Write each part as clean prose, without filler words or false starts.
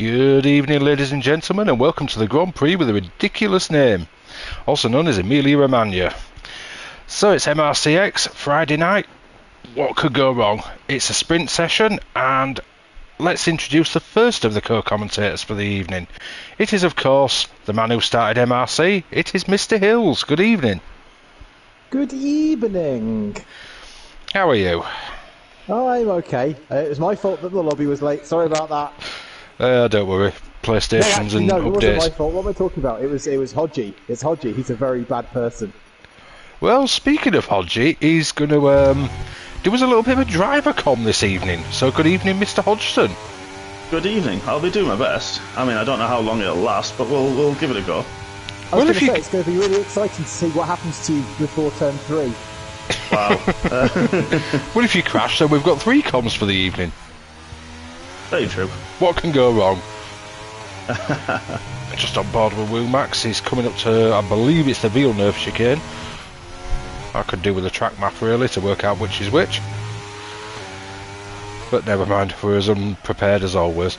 Good evening, ladies and gentlemen, and welcome to the Grand Prix with a ridiculous name, also known as Emilia-Romagna. So it's MRC-X, Friday night. What could go wrong? It's a sprint session, and let's introduce the first of the co-commentators for the evening. It is, of course, the man who started MRC. It is Mr. Hills. Good evening. Good evening. How are you? Oh, I'm okay. It was my fault that the lobby was late. Sorry about that. Don't worry. PlayStations and no, it updates. wasn't my fault. What am I talking about? It was Hodgie. It's Hodgie. He's a very bad person. Well, speaking of Hodgie, he's going to do us a little bit of a driver comm this evening. So good evening, Mr. Hodgson. Good evening. I'll be doing my best. I mean, I don't know how long it'll last, but we'll give it a go. I was going to say, it's going to be really exciting to see what happens to you before turn 3. Wow. Well, if you crash, then we've got 3 comms for the evening. Very true. What can go wrong? Just on board with Max. He's coming up to, I believe it's the Villeneuve chicane. I could do with a track map really to work out which is which. But never mind, we're as unprepared as always.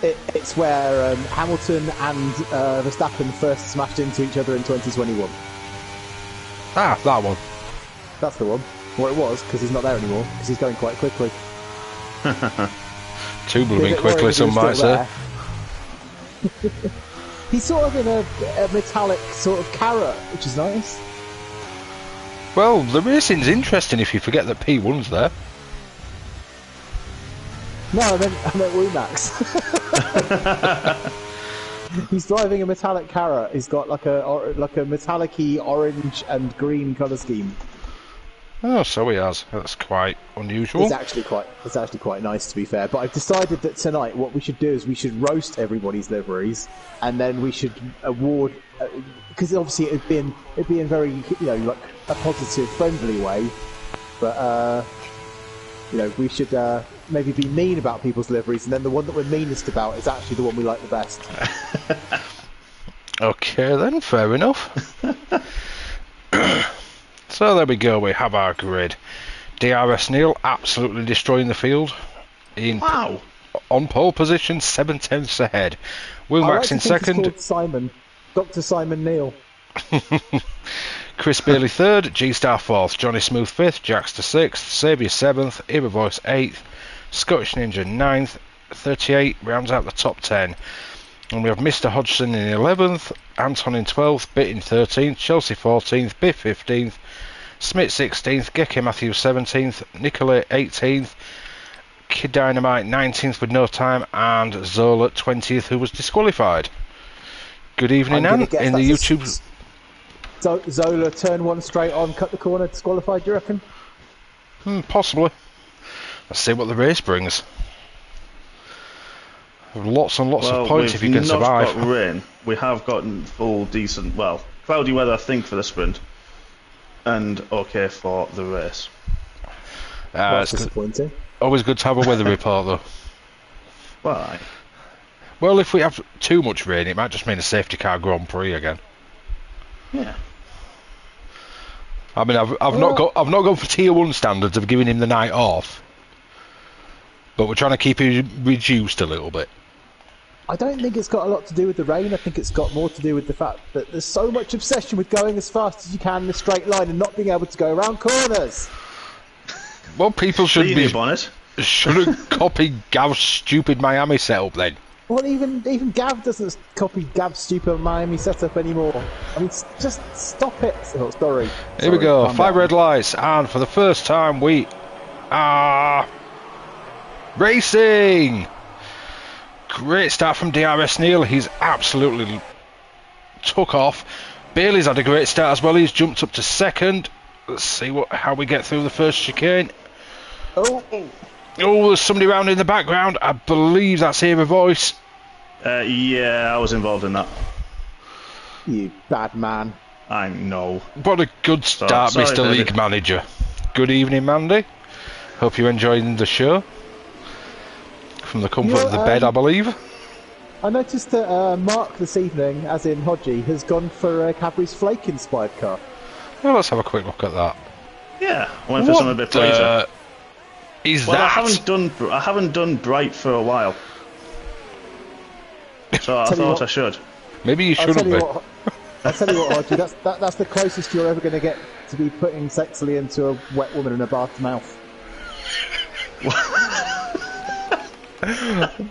It's where Hamilton and Verstappen first smashed into each other in 2021. Ah, that one. That's the one. Or it was, because he's not there anymore, because he's going quite quickly. Too blooming quickly, some might say. He's sort of in a metallic sort of carrot, which is nice. Well, the racing's interesting if you forget that P1's there. No, I meant Womax. He's driving a metallic carrot. He's got like a metallic-y orange and green colour scheme. Oh, so he has. That's quite unusual. It's actually quite nice, to be fair. But I've decided that tonight what we should do is we should roast everybody's liveries, and then we should award, because obviously it'd be in very, like a positive, friendly way. But we should maybe be mean about people's liveries, and then the one that we're meanest about is actually the one we like the best. Okay then, fair enough. So there we go, we have our grid. DRS Neil absolutely destroying the field. Wow! On pole position, 7/10 ahead. Will Max in second. He's called Simon. Dr. Simon Neil. Chris Bailey third, G-Star fourth, Johnny Smooth fifth, Jackster sixth, Saviour seventh, Eva Voice eighth, Scottish Ninja ninth, 38 rounds out the top 10. And we have Mr. Hodgson in 11th, Anton in 12th, Bit in 13th, Chelsea 14th, Biff 15th, Smith 16th, Gecko Matthews 17th, Nicola 18th, Kid Dynamite 19th with no time, and Zola 20th, who was disqualified. Good evening, Anne, in the YouTube. Zola turn one straight on, cut the corner, disqualified, do you reckon? Possibly. Let's see what the race brings. Lots and lots of points if you can survive. We've not got rain. We have gotten full, decent, well, cloudy weather, I think, for the sprint. And okay for the race. That's disappointing. Always good to have a weather report, though. Well, if we have too much rain, it might just mean a safety car Grand Prix again. Yeah. I mean, I've not gone for tier 1 standards of giving him the night off, but we're trying to keep it reduced a little bit. I don't think it's got a lot to do with the rain. I think it's got more to do with the fact that there's so much obsession with going as fast as you can in a straight line and not being able to go around corners. Well, people shouldn't copy Gav's stupid Miami setup then. Well, even Gav doesn't copy Gav's stupid Miami setup anymore. I mean, just stop it. Oh, sorry. Here we go. 5 red lights, and for the first time we are racing. Great start from DRS Neil. He's absolutely took off. Bailey's had a great start as well. He's jumped up to second. Let's see how we get through the first chicane. Oh, there's somebody round in the background. I believe that's Eva Voice. Yeah, I was involved in that. You bad man. I know. What a good start, Sorry, Mr. League Manager. Good evening, Mandy. Hope you're enjoying the show. From the comfort of the bed, I believe. I noticed that Mark this evening, as in Hodgie, has gone for a Cadbury's Flake inspired car. Well, let's have a quick look at that. Yeah, I went for something a bit brighter. Is that? I haven't done bright for a while. So I thought I should. Maybe you shouldn't be. I'll tell you what, Hodgie, that's the closest you're ever going to get to be putting sexily into a wet woman in a bath's mouth.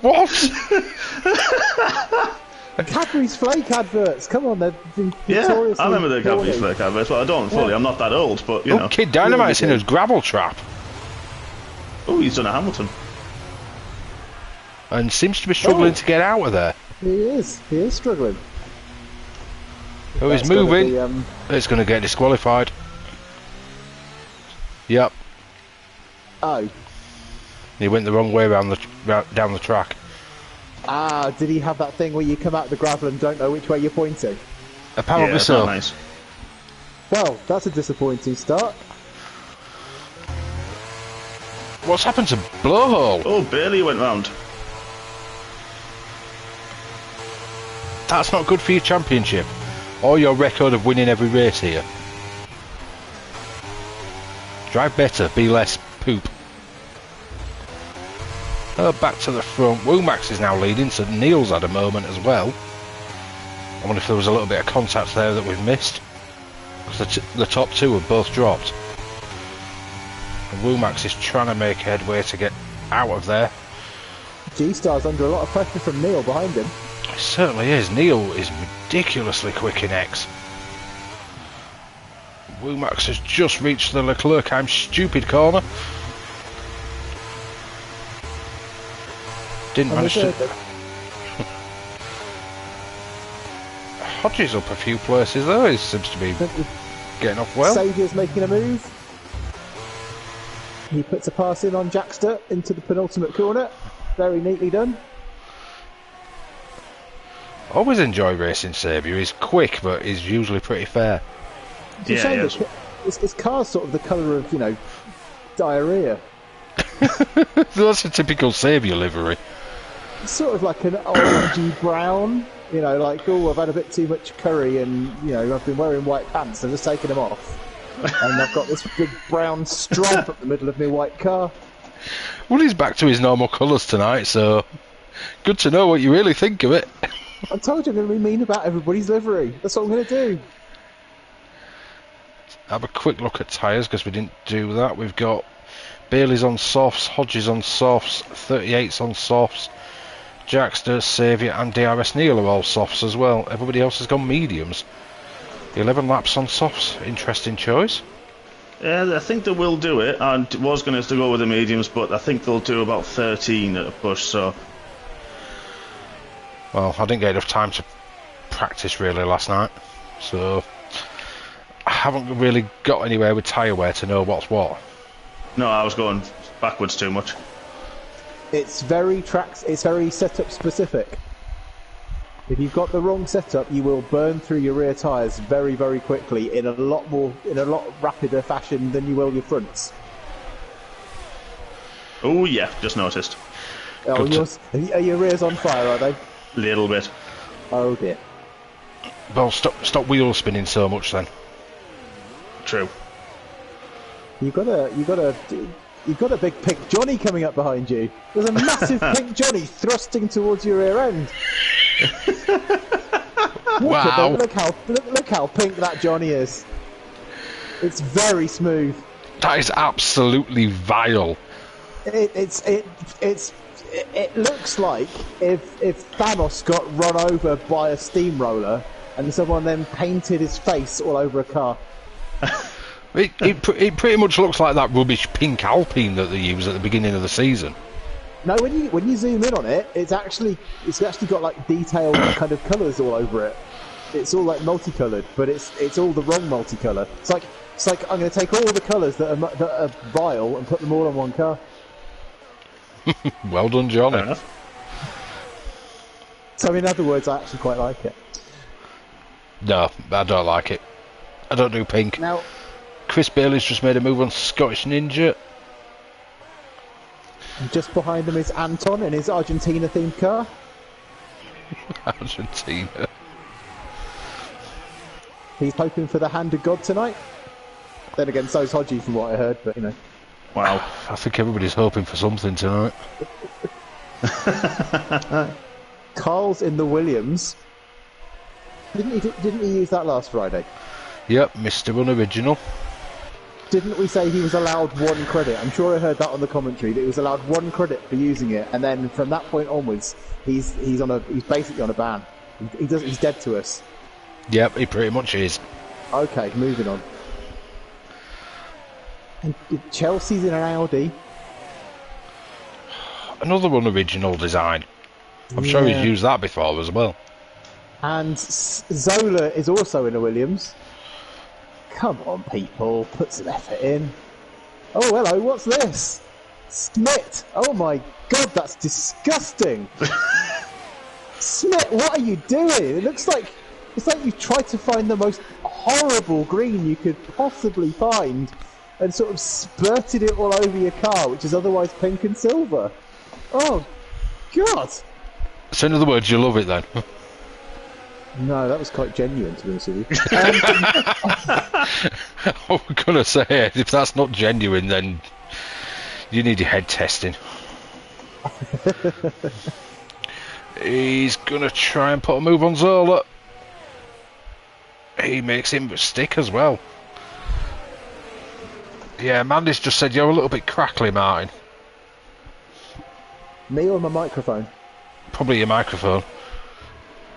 What? Cadbury's Flake adverts, come on, they've been Yeah, notoriously I remember the Cadbury's poorly. Flake adverts, but I don't fully. I'm not that old, but you Oh, know. Kid Dynamite's in a gravel trap. Oh, he's done a Hamilton. And seems to be struggling Oh. to get out of there. He is struggling. Oh, he's That's gonna moving. be, It's going to get disqualified. Yep, oh, he went the wrong way down the track. did he have that thing where you come out the gravel and don't know which way you're pointing? Apparently Yeah, it's so. not nice. Well, that's a disappointing start. What's happened to Blowhole? Oh, Bailey went round. That's not good for your championship or your record of winning every race here. Drive better, be less poop. Back to the front. Womax is now leading, so Neil's had a moment as well. I wonder if there was a little bit of contact there that we've missed. Because the top two have both dropped. And Womax is trying to make headway to get out of there. G-Star's under a lot of pressure from Neil behind him. It certainly is. Neil is ridiculously quick in X. Womax has just reached the Leclerc stupid corner. Didn't manage to... Hodges up a few places though. He seems to be getting off well. Saviour's making a move. He puts a pass in on Jackster into the penultimate corner. Very neatly done. Always enjoy racing Saviour. He's quick, but he's usually pretty fair. It's a Yeah, shame he is. that his car's sort of the colour of, diarrhea. That's a typical Saviour livery. It's sort of like an orangey brown. I've had a bit too much curry and, I've been wearing white pants. I've just taken them off. And I've got this big brown stripe up the middle of my white car. Well, he's back to his normal colours tonight, so good to know what you really think of it. I told you I'm going to be mean about everybody's livery. That's what I'm going to do. Have a quick look at tyres, because we didn't do that. We've got Bailey's on softs, Hodges on softs, 38's on softs, Jackster, Saviour and DRS Neil are all softs as well. Everybody else has gone mediums. 11 laps on softs. Interesting choice. Yeah, I think they will do it. I was going to go with the mediums, but I think they'll do about 13 at a push, so... Well, I didn't get enough time to practice really last night, so I haven't really got anywhere with tyre wear to know what's what. No, I was going backwards too much. It's very setup specific. If you've got the wrong setup, you will burn through your rear tyres very, very quickly in a lot rapider fashion than you will your fronts. Oh yeah, just noticed. Oh, are your rears on fire, are they? Little bit. Oh dear. Well, stop wheel spinning so much then. True. You've got a big pink Johnny coming up behind you. There's a massive pink Johnny thrusting towards your rear end. Wow. Look how pink that Johnny is. It's very smooth. That is absolutely vile. It looks like if Thanos got run over by a steamroller and someone then painted his face all over a car. It pretty much looks like that rubbish pink Alpine that they use at the beginning of the season. No, when you zoom in on it, it's actually got like detailed kind of colours all over it. It's all like multicoloured, but it's all the wrong multicolour. It's like I'm going to take all the colours that are vile and put them all on one car. Well done, Johnny. Fair enough. So in other words, I actually quite like it. No, I don't like it. I don't do pink. Now, Chris Bailey's just made a move on Scottish Ninja. just behind them is Anton in his Argentina-themed car. Argentina. He's hoping for the hand of God tonight. Then again, so's Hodgie from what I heard, but Wow. I think everybody's hoping for something tonight. Carl's in the Williams. Didn't he use that last Friday? Yep, Mr. Unoriginal. Didn't we say he was allowed 1 credit? I'm sure I heard that on the commentary, that he was allowed 1 credit for using it, and then from that point onwards, he's basically on a ban. He's dead to us. Yep, he pretty much is. Okay, moving on. And Chelsea's in an Audi. Another unoriginal design. I'm sure he's used that before as well. And Zola is also in a Williams. Come on, people, put some effort in. Oh, hello, what's this? Smith! Oh my god, that's disgusting! Smith, what are you doing? It looks like it's like you tried to find the most horrible green you could possibly find and sort of spurted it all over your car, which is otherwise pink and silver. Oh, God! So in other words, you love it then? No, that was quite genuine, to be honest with you. I'm gonna say, if that's not genuine, then you need your head testing. He's gonna try and put a move on Zola. He makes him stick as well. Yeah, Mandy's just said you're a little bit crackly, Martin. Me or my microphone? Probably your microphone.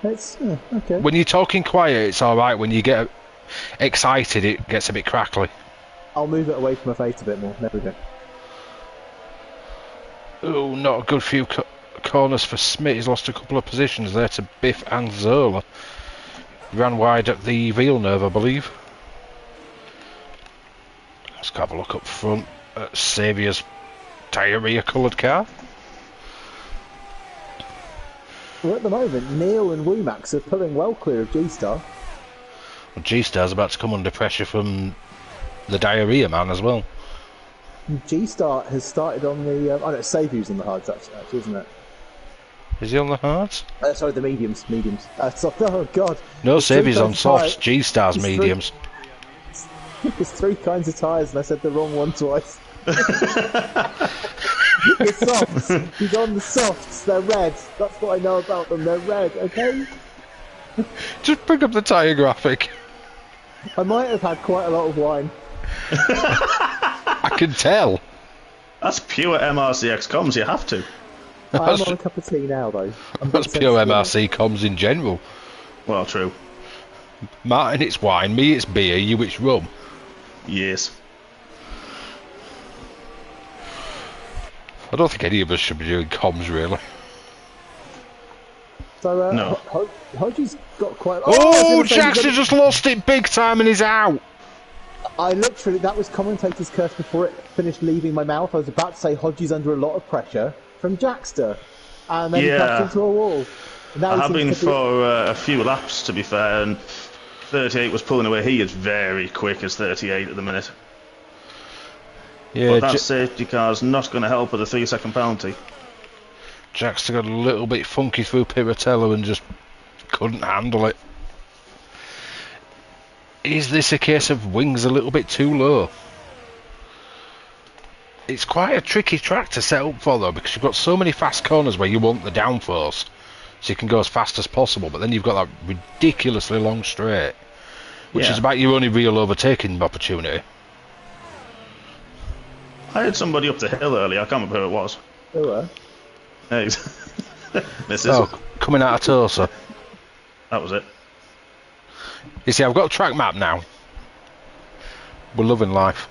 It's okay. When you're talking quiet, it's alright. When you get excited, it gets a bit crackly. I'll move it away from my face a bit more. There we go. Oh, not a good few corners for Smith. He's lost a couple of positions there to Biff and Zola. Ran wide at the Villeneuve, I believe. Let's have a look up front at Saviour's diarrhea coloured car. Well, at the moment, Neil and Womax are pulling well clear of G-Star. Well, G-Star's about to come under pressure from the diarrhea man as well. G-Star has started on the... oh no, Saview's on the hards, actually, isn't it? Is he on the hards? Sorry, the mediums. Soft. Oh, God. No, Saview's on softs. G-Star's mediums. There's 3 kinds of tyres, and I said the wrong one twice. The softs. He's on the softs. They're red. That's what I know about them. They're red, okay? Just bring up the tyre graphic. I might have had quite a lot of wine. I can tell. That's pure MRC-X comms, you have to. I'm on a cup of tea now, though. That's pure MRC comms in general. Well, true. Martin, it's wine. Me, it's beer. You, it's rum. Yes. I don't think any of us should be doing comms, really. So, no. Hodgie's got quite... Oh, Jackson just lost it big time and he's out. I literally... That was commentator's curse before it finished leaving my mouth. I was about to say Hodgie's under a lot of pressure from Jackster. And then he crashed into a wall. Now I have been for a few laps, to be fair, and 38 was pulling away. He is very quick as 38 at the minute. Yeah, but that safety car's not going to help with a 3-second penalty. Jackson got a little bit funky through Piratello and just couldn't handle it. Is this a case of wings a little bit too low? It's quite a tricky track to set up for, though, because you've got so many fast corners where you want the downforce, so you can go as fast as possible, but then you've got that ridiculously long straight, which is about your only real overtaking opportunity. I had somebody up the hill earlier, I can't remember who it was. Who were? This is coming out of Tulsa. That was it. You see, I've got a track map now. We're loving life.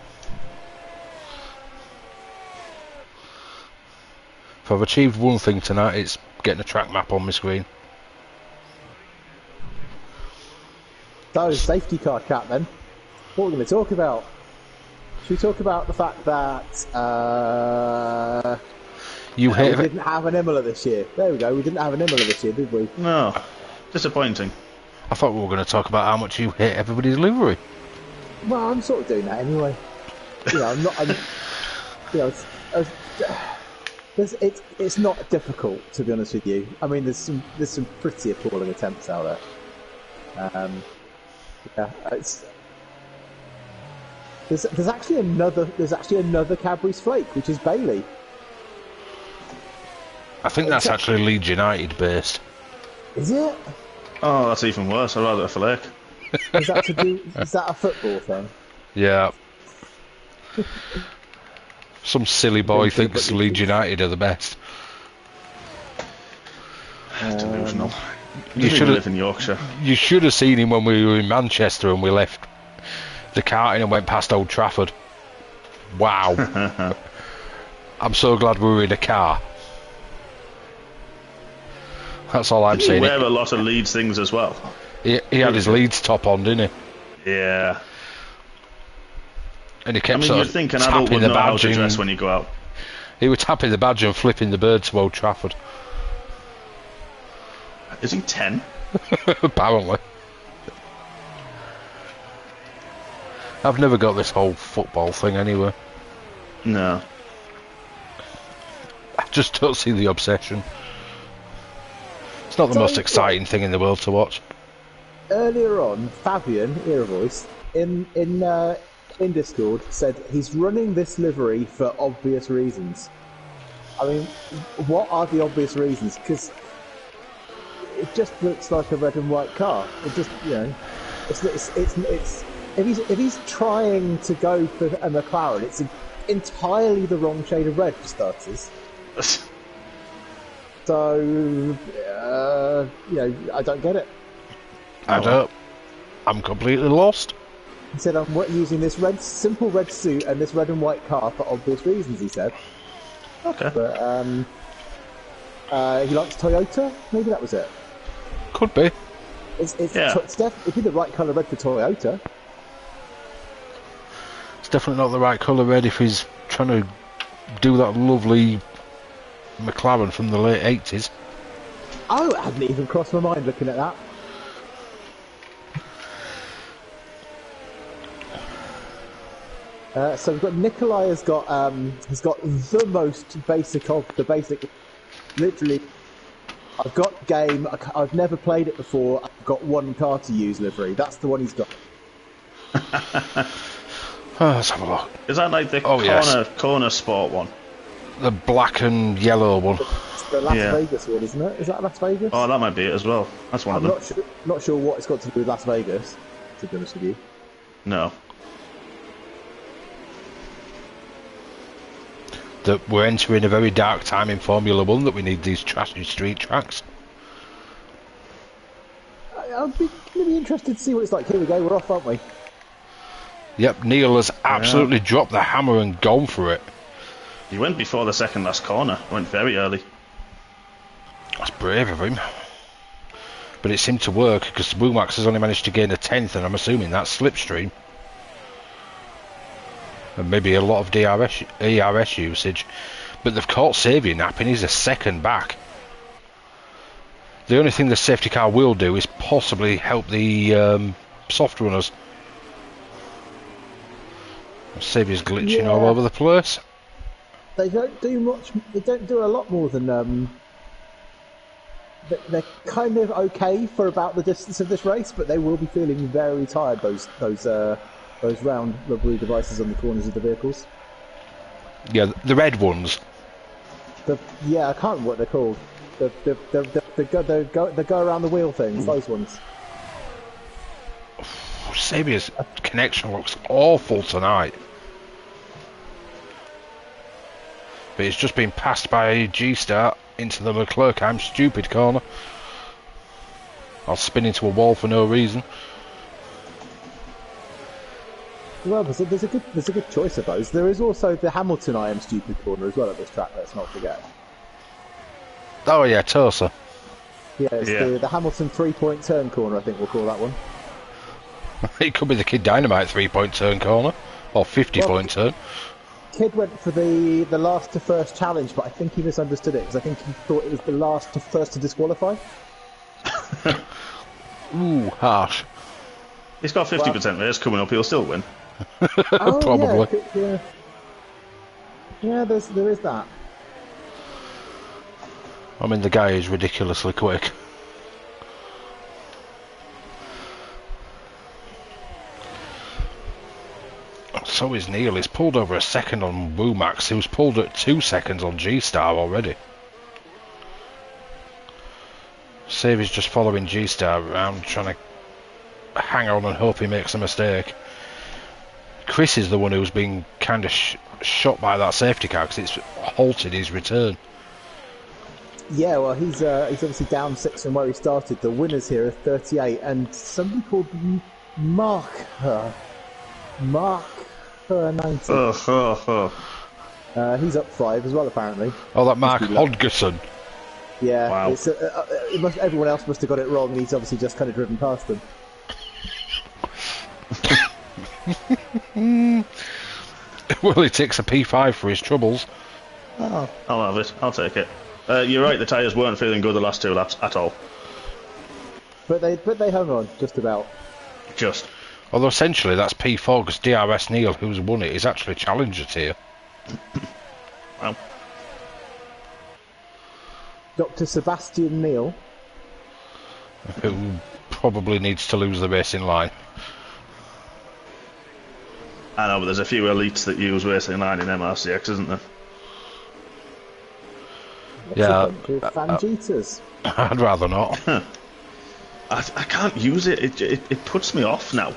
If I've achieved one thing tonight, it's getting a track map on my screen. So, safety car cap then. What are we going to talk about? Should we talk about the fact that we didn't have an Imola this year? There we go, we didn't have an Imola this year, did we? No. Disappointing. I thought we were going to talk about how much you hate everybody's livery. Well, I'm sort of doing that anyway. I'm not... it's not difficult, to be honest with you. I mean, there's some pretty appalling attempts out there. There's actually another Cadbury's Flake, which is Bailey. I think that's actually Leeds United based. Is it? Oh, that's even worse. I'd rather a flake. Is that to do? Is that a football thing? Yeah. Some silly boy Don't feel thinks like Leeds United are the best. Delusional. You You should should have live in Yorkshire. You should have seen him when we were in Manchester and we left the karting and went past Old Trafford. Wow. I'm so glad we were in a car. That's all I'm Didn't he saying. wear a lot of Leeds things as well? He had his Leeds top on, didn't he? Yeah. And he I kept mean, sort you'd of think an adult tapping would the know how badge to dress and when you go out. he was tapping the badge and flipping the bird to Old Trafford. Is he 10? Apparently. I've never got this whole football thing anyway. No. I just don't see the obsession. It's not the So, most exciting thing in the world to watch. Earlier on, Fabian, ear voice, in Discord said he's running this livery for obvious reasons. I mean, what are the obvious reasons? Because it just looks like a red and white car. It just, you know, it's if he's trying to go for a McLaren, it's entirely the wrong shade of red for starters. So, you know, I don't get it. I don't. I'm completely lost. He said, I'm using this simple red suit and this red and white car for obvious reasons, he said. Okay. But, he likes Toyota? Maybe that was it. Could be. It's Yeah. it'd be the right colour red for Toyota. It's definitely not the right colour red if he's trying to do that lovely McLaren from the late 80s. Oh, it hadn't even crossed my mind looking at that. So we've got Nikolai has got the most basic of the basic. Literally, I've got game. I've never played it before. I've got one car to use livery. That's the one he's got. Let's have a look. Is that like the yes. corner sport one? The black and yellow one. It's the Las Yeah. Vegas one, isn't it? Is that Las Vegas? Oh, that might be it as well. That's one I'm of them. not sure what it's got to do with Las Vegas. To be honest with you. No. That we're entering a very dark time in Formula 1, that we need these trashy street tracks. I'll be really interested to see what it's like. Here we go. We're off, aren't we? Yep, Neil has absolutely dropped the hammer and gone for it. He went before the second last corner. Went very early. That's brave of him. But it seemed to work, because Womax has only managed to gain a 10th, and I'm assuming that's slipstream. And maybe a lot of ERS usage. But they've caught Xavier napping. He's a second back. The only thing the safety car will do is possibly help the soft runners. Xavier's glitching all over the place. They don't do much. They don't do a lot more than. They're kind of okay for about the distance of this race, but they will be feeling very tired. Those round rubbery devices on the corners of the vehicles. Yeah, the red ones. I can't remember what they're called. The go around the wheel things. Those ones. Xavier's connection looks awful tonight. But it's just been passed by a G-Star into the Leclerc stupid corner. I'll spin into a wall for no reason. Well, there's a good choice of those. There is also the Hamilton I am stupid corner as well at this track. Let's not forget. Oh yeah, Tosa. Yeah, it's the Hamilton 3-point turn corner. I think we'll call that one. It could be the Kid Dynamite 3-point turn corner, or 50-point turn. Kid went for the last to first challenge, but I think he misunderstood it because I think he thought it was the last to first to disqualify. Ooh, harsh. He's got 50% race coming up. He'll still win. Oh, Probably. Yeah, there is that. I mean, the guy is ridiculously quick. So is Neil. He's pulled over a second on Womax, who's pulled at 2 seconds on G-Star already. Savvy's just following G-Star around, trying to hang on and hope he makes a mistake. Chris is the one who's been kind of shot by that safety car because it's halted his return. Yeah, well, he's obviously down 6 from where he started. The winners here are 38, and somebody called Mark 90. He's up 5 as well, apparently. Oh, that Mark Hodgson. Yeah, wow. It's, everyone else must have got it wrong, and he's obviously just kind of driven past them. Well, he takes a P5 for his troubles. Oh, I'll have it. I'll take it. You're right. The tyres weren't feeling good the last 2 laps at all. But they hung on just about. Just. Although essentially that's P4 because DRS Neil, who's won it, is actually challenger tier. Well. Dr. Sebastian Neal. Who probably needs to lose the racing line. I know, but there's a few elites that use racing line in MRC-X, isn't there? Yeah. Fangitas. I'd rather not. I can't use it. It puts me off now.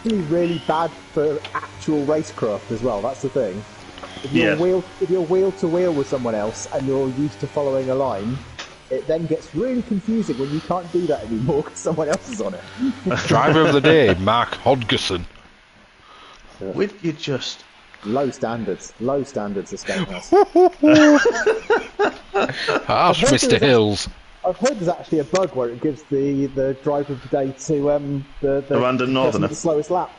It's really bad for actual racecraft as well. That's the thing. If you're wheel to wheel with someone else and you're used to following a line, it then gets really confusing when you can't do that anymore because someone else is on it. Driver of the day, Mark Hodgson. With you just low standards escape us. Ask Mr. Hills. I've heard there's actually a bug where it gives the driver of the day to the random northerner. The slowest lap.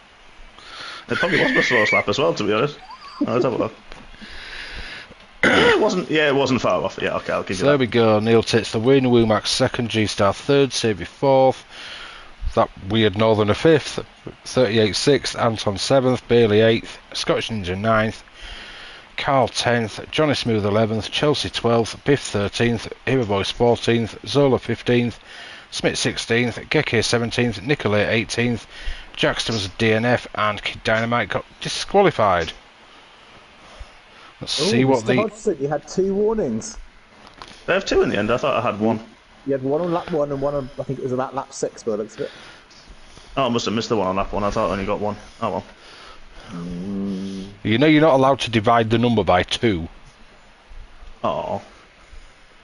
It probably was the slowest lap as well, to be honest. Let's have a look. It wasn't far off. Yeah, okay, I'll give you So that. there we go. Neil takes the win. Womack second, G-Star third, Savvy fourth. That weird northerner fifth, 38 sixth, Anton seventh, Bailey eighth, Scottish Ninja ninth, Carl 10th, Johnny Smooth 11th, Chelsea 12th, Biff 13th, Hero Voice 14th, Zola 15th, Smith 16th, Geke 17th, Nicolay 18th, Jackson was a DNF, and Kid Dynamite got disqualified. Let's see what Mr. the... Hodgson, you had 2 warnings. Did I have 2 in the end? I thought I had 1. You had one on lap 1 and one on, I think it was about lap 6 by the looks of it. Oh, I must have missed the one on lap 1. I thought I only got 1. Oh well. You know you're not allowed to divide the number by 2. Oh.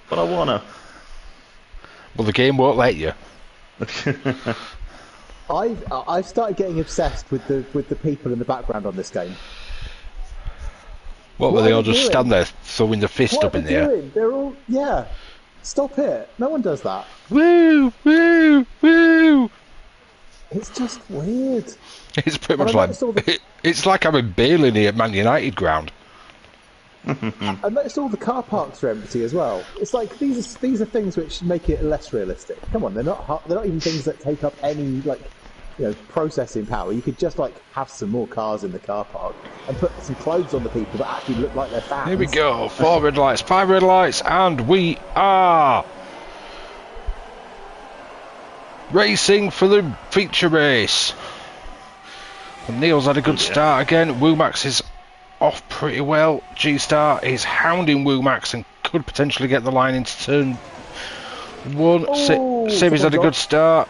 But I wanna. Well, the game won't let you. I've started getting obsessed with the people in the background on this game. What were they all just stand there throwing the fist up in the air? Doing? They're all Stop it! No one does that. Woo! Woo! Woo! It's just weird. It's pretty much like it's like I'm in Bailey at Man United ground. I noticed all the car parks are empty as well. It's like these are things which make it less realistic. Come on, they're not even things that take up any processing power. You could just have some more cars in the car park and put some clothes on the people that actually look like they're fans. Here we go. 4 red lights, 5 red lights, and we are racing for the feature race. And Neil's had a good start again. Woomax is off pretty well. G-Star is hounding Woomax and could potentially get the line into turn 1. Savy's had a good start.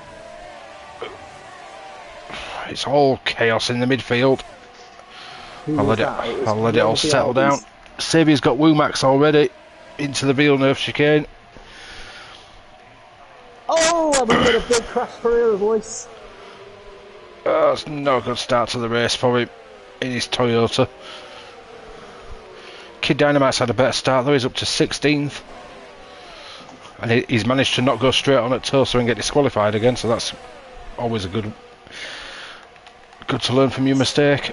It's all chaos in the midfield. I'll let it all settle down. Savy's got Woomax already into the Villeneuve chicane. Oh, and we got a big crash for Hero Voice. It's not a good start to the race for him in his Toyota. Kid Dynamite's had a better start though. He's up to 16th. And he's managed to not go straight on at Tosa and get disqualified again, so that's always a good to learn from your mistake.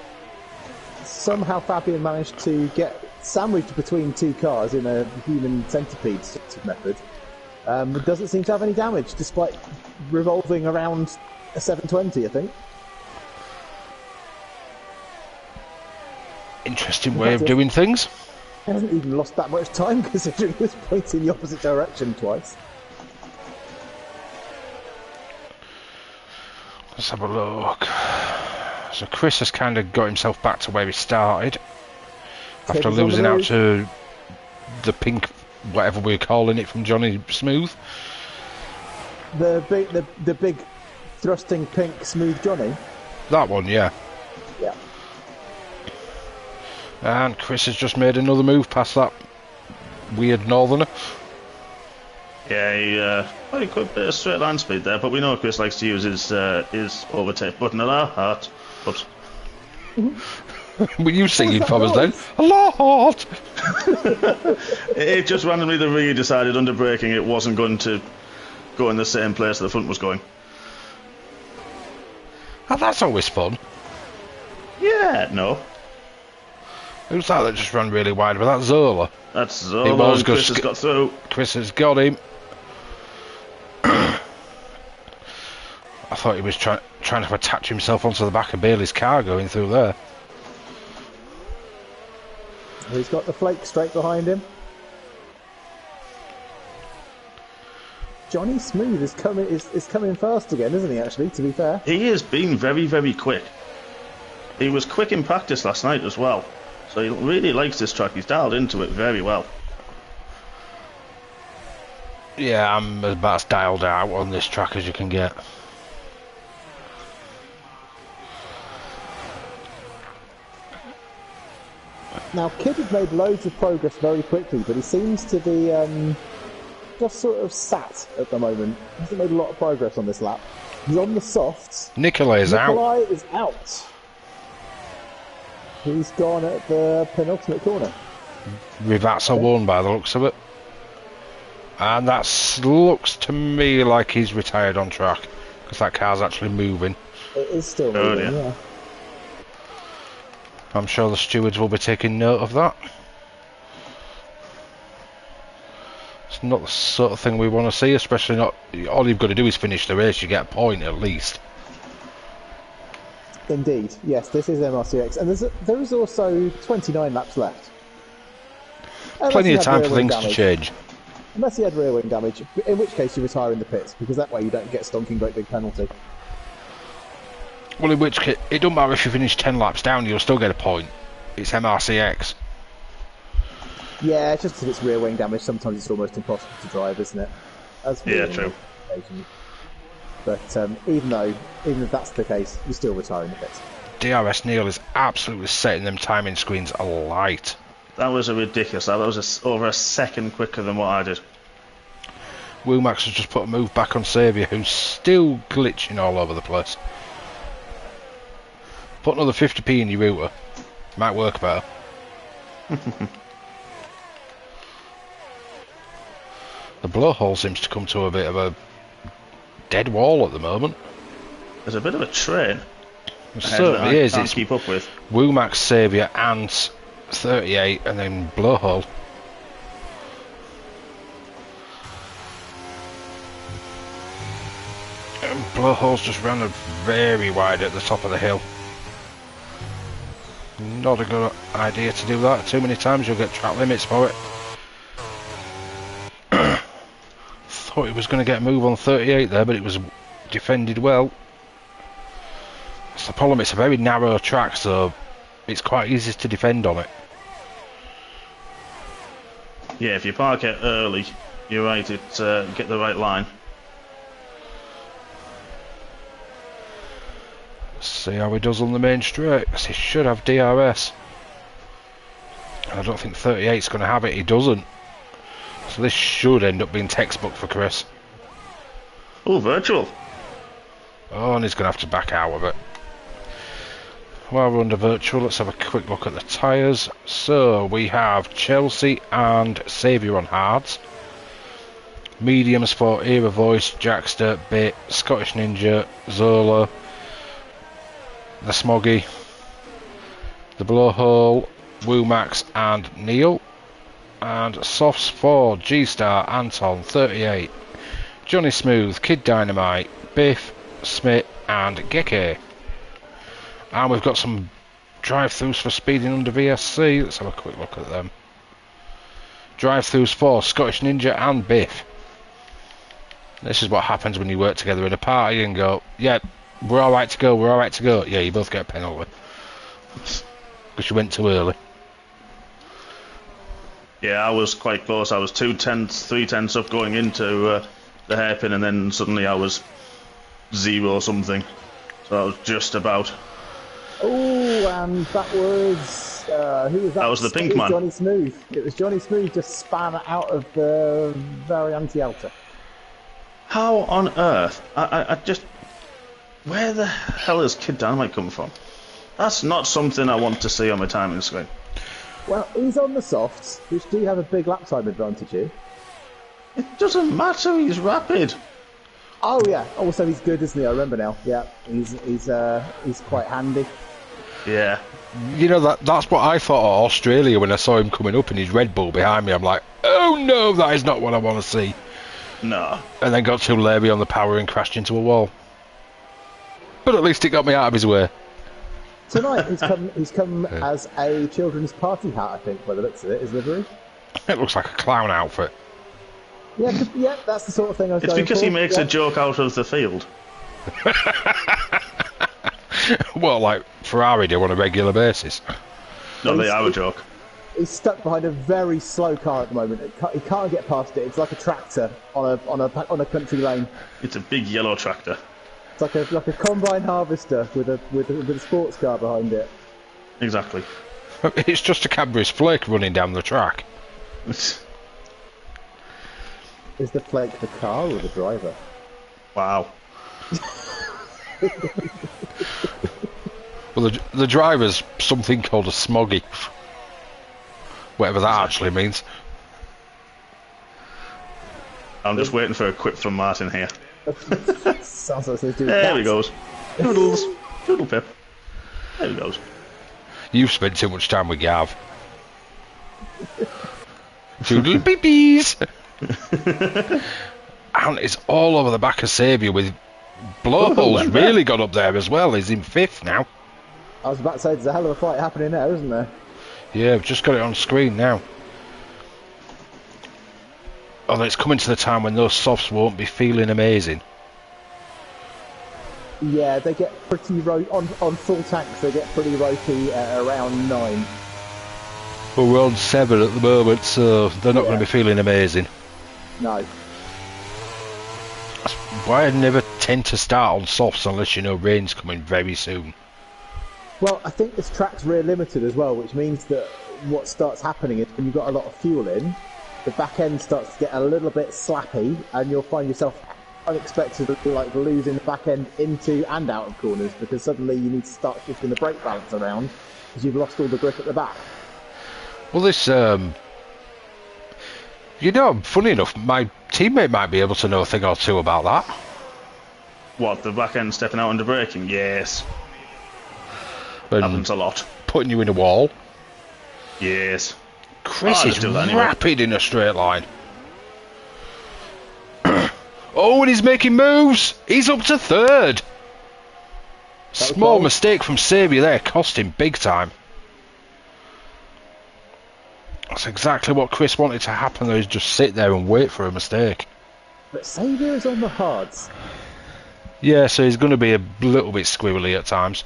Somehow Fabian managed to get sandwiched between 2 cars in a human centipede sort of method. It doesn't seem to have any damage despite revolving around a 720, I think. Interesting way of doing things. He hasn't even lost that much time considering he was pointing the opposite direction twice. Let's have a look. So Chris has kind of got himself back to where he started after losing out to the pink whatever we're calling it from Johnny Smooth. The big thrusting pink Smooth Johnny. That one, yeah. Yeah. And Chris has just made another move past that weird northerner. Yeah, he could bit of straight line speed there, but we know Chris likes to use his overtake button a lot. Oops. Were you singing for us then? A lot! It just randomly the rear decided under braking it wasn't going to go in the same place the front was going. Oh, that's always fun. Yeah, no. Who's that just ran really wide? Was that Zola? That's Zola, and Chris has got through. Chris has got him. I thought he was trying to attach himself onto the back of Bailey's car going through there. He's got the flake straight behind him. Johnny Smooth is coming fast again, isn't he, actually, to be fair? He has been very, very quick. He was quick in practice last night as well. So he really likes this track. He's dialed into it very well. Yeah, I'm about as dialed out on this track as you can get. Now, Kidd has made loads of progress very quickly, but he seems to be just sort of sat at the moment. He hasn't made a lot of progress on this lap. He's on the softs. Nikolai is out. He's gone at the penultimate corner. Rivazza won by the looks of it. And that looks to me like he's retired on track, because that car's actually moving. It is still moving, yeah. I'm sure the stewards will be taking note of that. It's not the sort of thing we want to see, especially not... All you've got to do is finish the race, you get a point at least. Indeed, yes, this is MRC-X, and there is also 29 laps left. Plenty of time for things to change. Unless he had rear wing damage, in which case you retire in the pits, because that way you don't get a stonking great big penalty. Well, in which case, it doesn't matter if you finish 10 laps down, you'll still get a point. It's MRC-X. Yeah, just because it's rear wing damage, sometimes it's almost impossible to drive, isn't it? Yeah, true. But even if that's the case, you still retire in the pits. DRS Neil is absolutely setting them timing screens alight. That was a ridiculous lap. That was over a second quicker than what I did. Womax has just put a move back on Saviour, who's still glitching all over the place. Put another 50p in your router. Might work better. The blowhole seems to come to a bit of a dead wall at the moment. There's a bit of a train. It certainly is. It's keep up with. Womax, Saviour, and 38, and then blowhole. And blowhole's just ran very wide at the top of the hill. Not a good idea to do that. Too many times you'll get track limits for it. Thought he was going to get a move on 38 there, but it was defended well. That's the problem, it's a very narrow track, so it's quite easy to defend on it. Yeah, if you park it early, you're right, get the right line. See how he does on the main straight, because he should have DRS. I don't think 38's going to have it, he doesn't. So this should end up being textbook for Chris. Oh, virtual. Oh, and he's going to have to back out of it. While we're under virtual, let's have a quick look at the tyres. So we have Chelsea and Saviour on hards. Mediums for Era Voice, Jackster, Bit, Scottish Ninja, Zola, the Smoggy, the Blowhole, Womax and Neil. And softs for G-Star, Anton, 38, Johnny Smooth, Kid Dynamite, Biff, Smith and Geke. And we've got some drive-throughs for speeding under VSC. Let's have a quick look at them. Drive-throughs for Scottish Ninja and Biff. This is what happens when you work together in a party and go, yeah, we're alright to go, we're alright to go. Yeah, you both get a penalty. Because you went too early. Yeah, I was quite close. I was 2/10, 3/10 up going into the hairpin, and then suddenly I was 0 something. So I was just about. Oh, and that was who was that? That was the pink it was man. Johnny Smooth. It was Johnny Smooth just span out of the Variante Alta. How on earth? I just. Where the hell is Kid Dynamite coming from? That's not something I want to see on my timing screen. Well, he's on the softs, which do have a big lap time advantage here. It doesn't matter. He's rapid. Oh yeah. Also, he's good, isn't he? I remember now. Yeah, he's quite handy. Yeah. You know, that's what I thought of Australia when I saw him coming up and his Red Bull behind me. I'm like, oh no, that is not what I want to see. No. And then got too leery on the power and crashed into a wall. But at least it got me out of his way. Tonight he's come as a children's party hat, I think, by the looks of it, his livery. It looks like a clown outfit. Yeah, that's the sort of thing I was It's going because for. he makes a joke out of the field. Well, like Ferrari do on a regular basis. No, they have a joke. He's stuck behind a very slow car at the moment. He can't get past it. It's like a tractor on a country lane. It's a big yellow tractor. It's like a combine harvester with a sports car behind it. Exactly. It's just a Cadbury's flake running down the track. Is the flake the car or the driver? Wow. Well, the driver's something called a smoggy. Whatever that actually means. I'm just waiting for a quip from Martin here. Sounds like they're doing There he that. goes. Doodles. Doodle pip. There he goes. You've spent too much time with Gav. Doodle beepies! And it's all over the back of Saviour with blowholes really got up there as well. He's in 5th now. I was about to say, there's a hell of a fight happening there, isn't there? Yeah, I've just got it on screen now. Although it's coming to the time when those softs won't be feeling amazing. Yeah, they get pretty on full tanks. They get pretty ropey at around 9. Well, we're on 7 at the moment, so they're not going to be feeling amazing. No. That's why I never tend to start on softs unless you know rain's coming very soon. Well, I think this track's rear limited as well, which means that what starts happening is when you've got a lot of fuel in, the back end starts to get a little bit slappy, and you'll find yourself unexpectedly like losing the back end into and out of corners because suddenly you need to start shifting the brake balance around because you've lost all the grip at the back. Well, this, you know, funny enough, my teammate might be able to know a thing or two about that. What, the back end stepping out under braking? Yes. And Happens a lot. putting you in a wall. Yes. Chris Oh, is just do that anyway. rapid in a straight line. Oh, and he's making moves. He's up to 3rd. Small close. mistake from Sabia there, cost him big time. That's exactly what Chris wanted to happen, though, is just sit there and wait for a mistake. But Saviour is on the hards. Yeah, so he's going to be a little bit squirrely at times.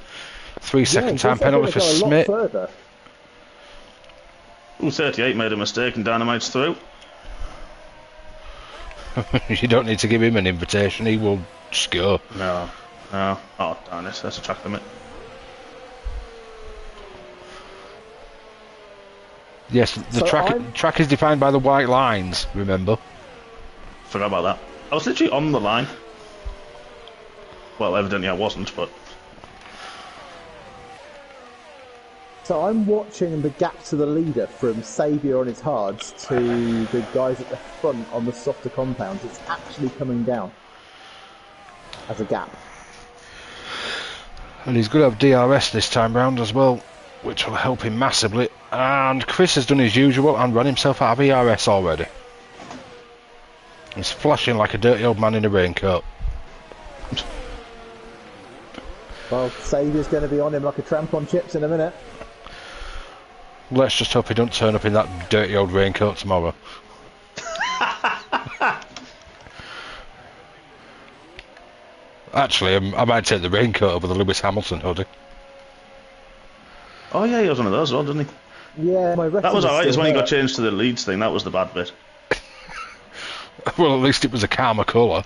3-second he's time also penalty for gonna go a lot Smith. further. Ooh, 38 made a mistake and Dynamite's through. You don't need to give him an invitation, he will just go. No. No. Oh, darn it. That's a track limit. Yes, the So track is defined by the white lines, remember? Forgot about that. I was literally on the line. Well, evidently I wasn't, but... So I'm watching the gap to the leader from Saviour on his hards to the guys at the front on the softer compounds. It's actually coming down as a gap. And he's going to have DRS this time round as well, which will help him massively. And Chris has done his usual and run himself out of ERS already. He's flashing like a dirty old man in a raincoat. Well, Saviour's going to be on him like a tramp on chips in a minute. Let's just hope he don't turn up in that dirty old raincoat tomorrow. Actually, I might take the raincoat over the Lewis Hamilton hoodie. Oh, yeah, he was one of those as well, didn't he? Yeah, my That was alright, it's when he got changed. changed to the leads thing, that was the bad bit. Well, at least it was a calmer colour.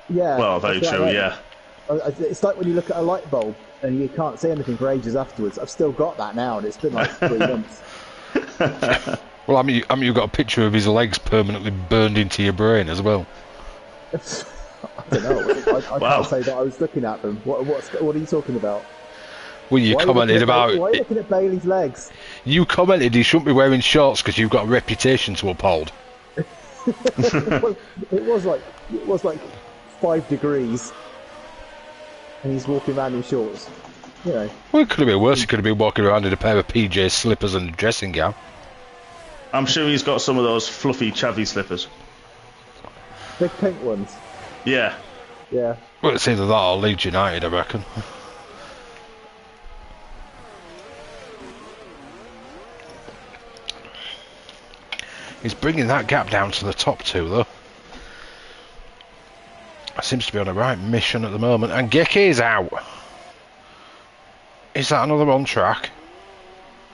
Yeah. Well, very that's what I true, mean. yeah. It's like when you look at a light bulb and you can't see anything for ages afterwards. I've still got that now, and it's been like 3 months. Well, I mean, you've got a picture of his legs permanently burned into your brain as well. I don't know. I Wow. can't say that I was looking at them. What are you talking about? Well, you commented about... Why are you looking at Bailey's legs? You commented he shouldn't be wearing shorts because you've got a reputation to uphold. Well, it was like 5 degrees, and he's walking around in shorts. You know. Well, it could have been worse. He could have been walking around in a pair of PJ slippers and a dressing gown. I'm sure he's got some of those fluffy, chavvy slippers. Big pink ones. Yeah. Yeah. Well, it's either that or Leeds United, I reckon. He's bringing that gap down to the top 2, though. Seems to be on the right mission at the moment. And Geke's out. Is that another on track?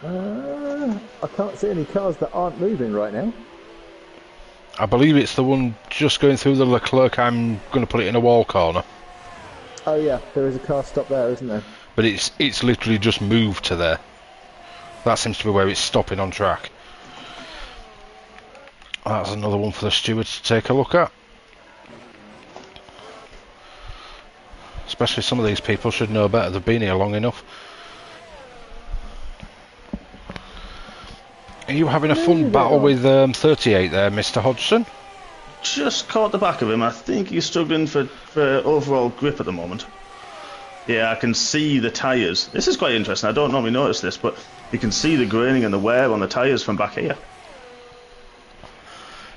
I can't see any cars that aren't moving right now. I believe it's the one just going through the Leclerc. I'm going to put it in a wall corner. Oh yeah, there is a car stop there, isn't there? But it's literally just moved to there. That seems to be where it's stopping on track. That's another one for the stewards to take a look at. Especially some of these people should know better. They've been here long enough. Are you having a fun battle with 38 there, Mr. Hodgson? Just caught the back of him. I think he's struggling for overall grip at the moment. Yeah, I can see the tyres. This is quite interesting. I don't normally notice this, but you can see the graining and the wear on the tyres from back here.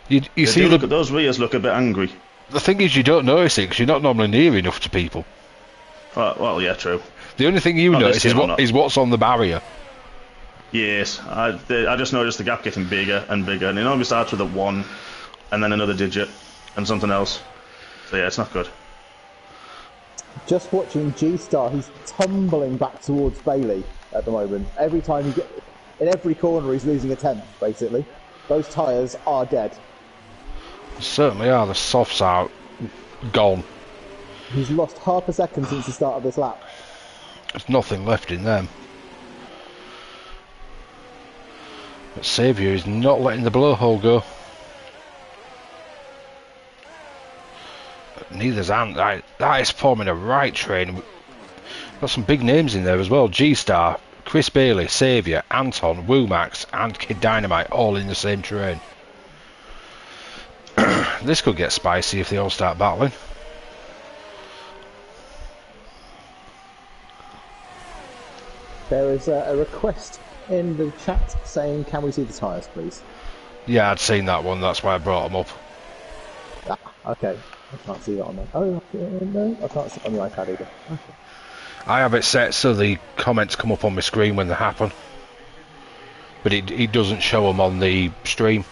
You see, look at those rears look a bit angry. The thing is, you don't notice it because you're not normally near enough to people. Well, yeah, true. The only thing you notice is what's on the barrier. Yes, I just noticed the gap getting bigger and bigger, and it normally starts with a 1, and then another digit, and something else. So yeah, it's not good. Just watching G-Star, he's tumbling back towards Bailey at the moment. Every time in every corner he's losing a tenth, basically. Those tyres are dead. Certainly are. The softs are gone. He's lost half a second since the start of this lap. There's nothing left in them. But Saviour is not letting the blowhole go. Neither's Ant. That is forming a right train. Got some big names in there as well. G-Star, Chris Bailey, Saviour, Anton, Woomax and Kid Dynamite all in the same train. This could get spicy if they all start battling. There is a request in the chat saying, can we see the tyres, please? Yeah, I'd seen that one. That's why I brought them up. Ah, okay. I can't see that on there. Oh, no, I can't see it on the iPad either. Okay. I have it set so the comments come up on my screen when they happen. But it doesn't show them on the stream.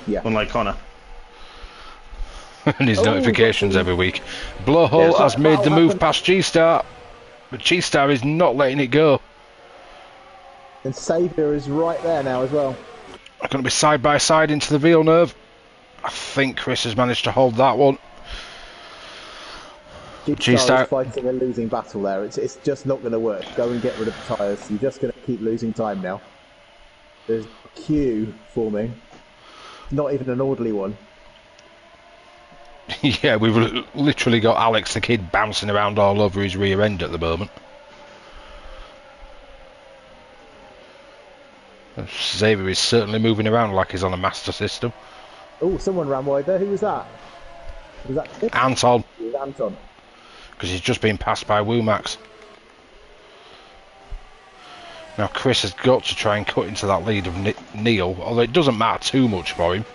Yeah. Unlike Connor. And his notifications every week. Blowhole has made the move past G-Star. But G-Star is not letting it go. And Saviour is right there now as well. They're going to be side by side into the Villeneuve. I think Chris has managed to hold that one. G-Star is fighting a losing battle there. It's just not going to work. Go and get rid of the tyres. You're just going to keep losing time now. There's a queue forming. Not even an orderly one. Yeah, we've literally got Alex the Kid bouncing around all over his rear end at the moment. Xavier is certainly moving around like he's on a master system. Oh, someone ran wide there. Who was that? Was that Chris? Anton. It was Anton. Because he's just been passed by Woomax. Now Chris has got to try and cut into that lead of Neil, although it doesn't matter too much for him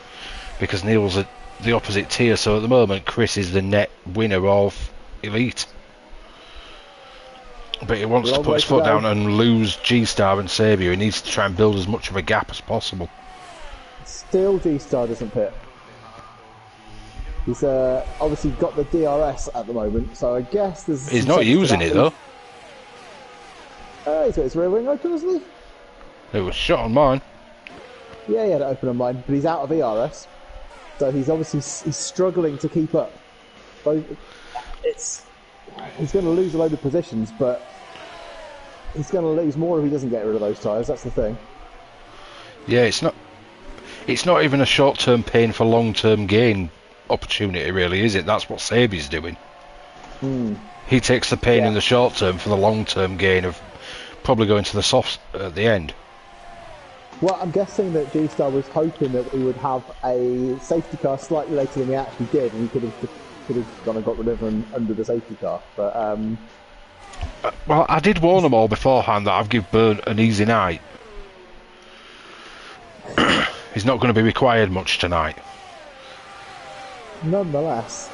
because Neil's at the opposite tier, so at the moment Chris is the net winner of Elite. But he wants to put his foot down and lose G-Star and Saviour. He needs to try and build as much of a gap as possible. Still G-Star doesn't pit. He's obviously got the DRS at the moment, so I guess there's... He's not using it though. He's got his rear wing open, hasn't he? It was shot on mine. Yeah, he had it open on mine, but he's out of ERS, so he's obviously he's struggling to keep up. So he's going to lose a load of positions, but he's going to lose more if he doesn't get rid of those tyres. That's the thing. Yeah, it's not even a short-term pain for long-term gain opportunity, really, is it? That's what Sabi's doing. He takes the pain in the short term for the long-term gain of probably going to the softs at the end. Well, I'm guessing that G-Star was hoping that we would have a safety car slightly later than we actually did, and he could have gone and got rid of him under the safety car. But well, I did warn them all beforehand that I've given Byrne an easy night. He's not going to be required much tonight. Nonetheless,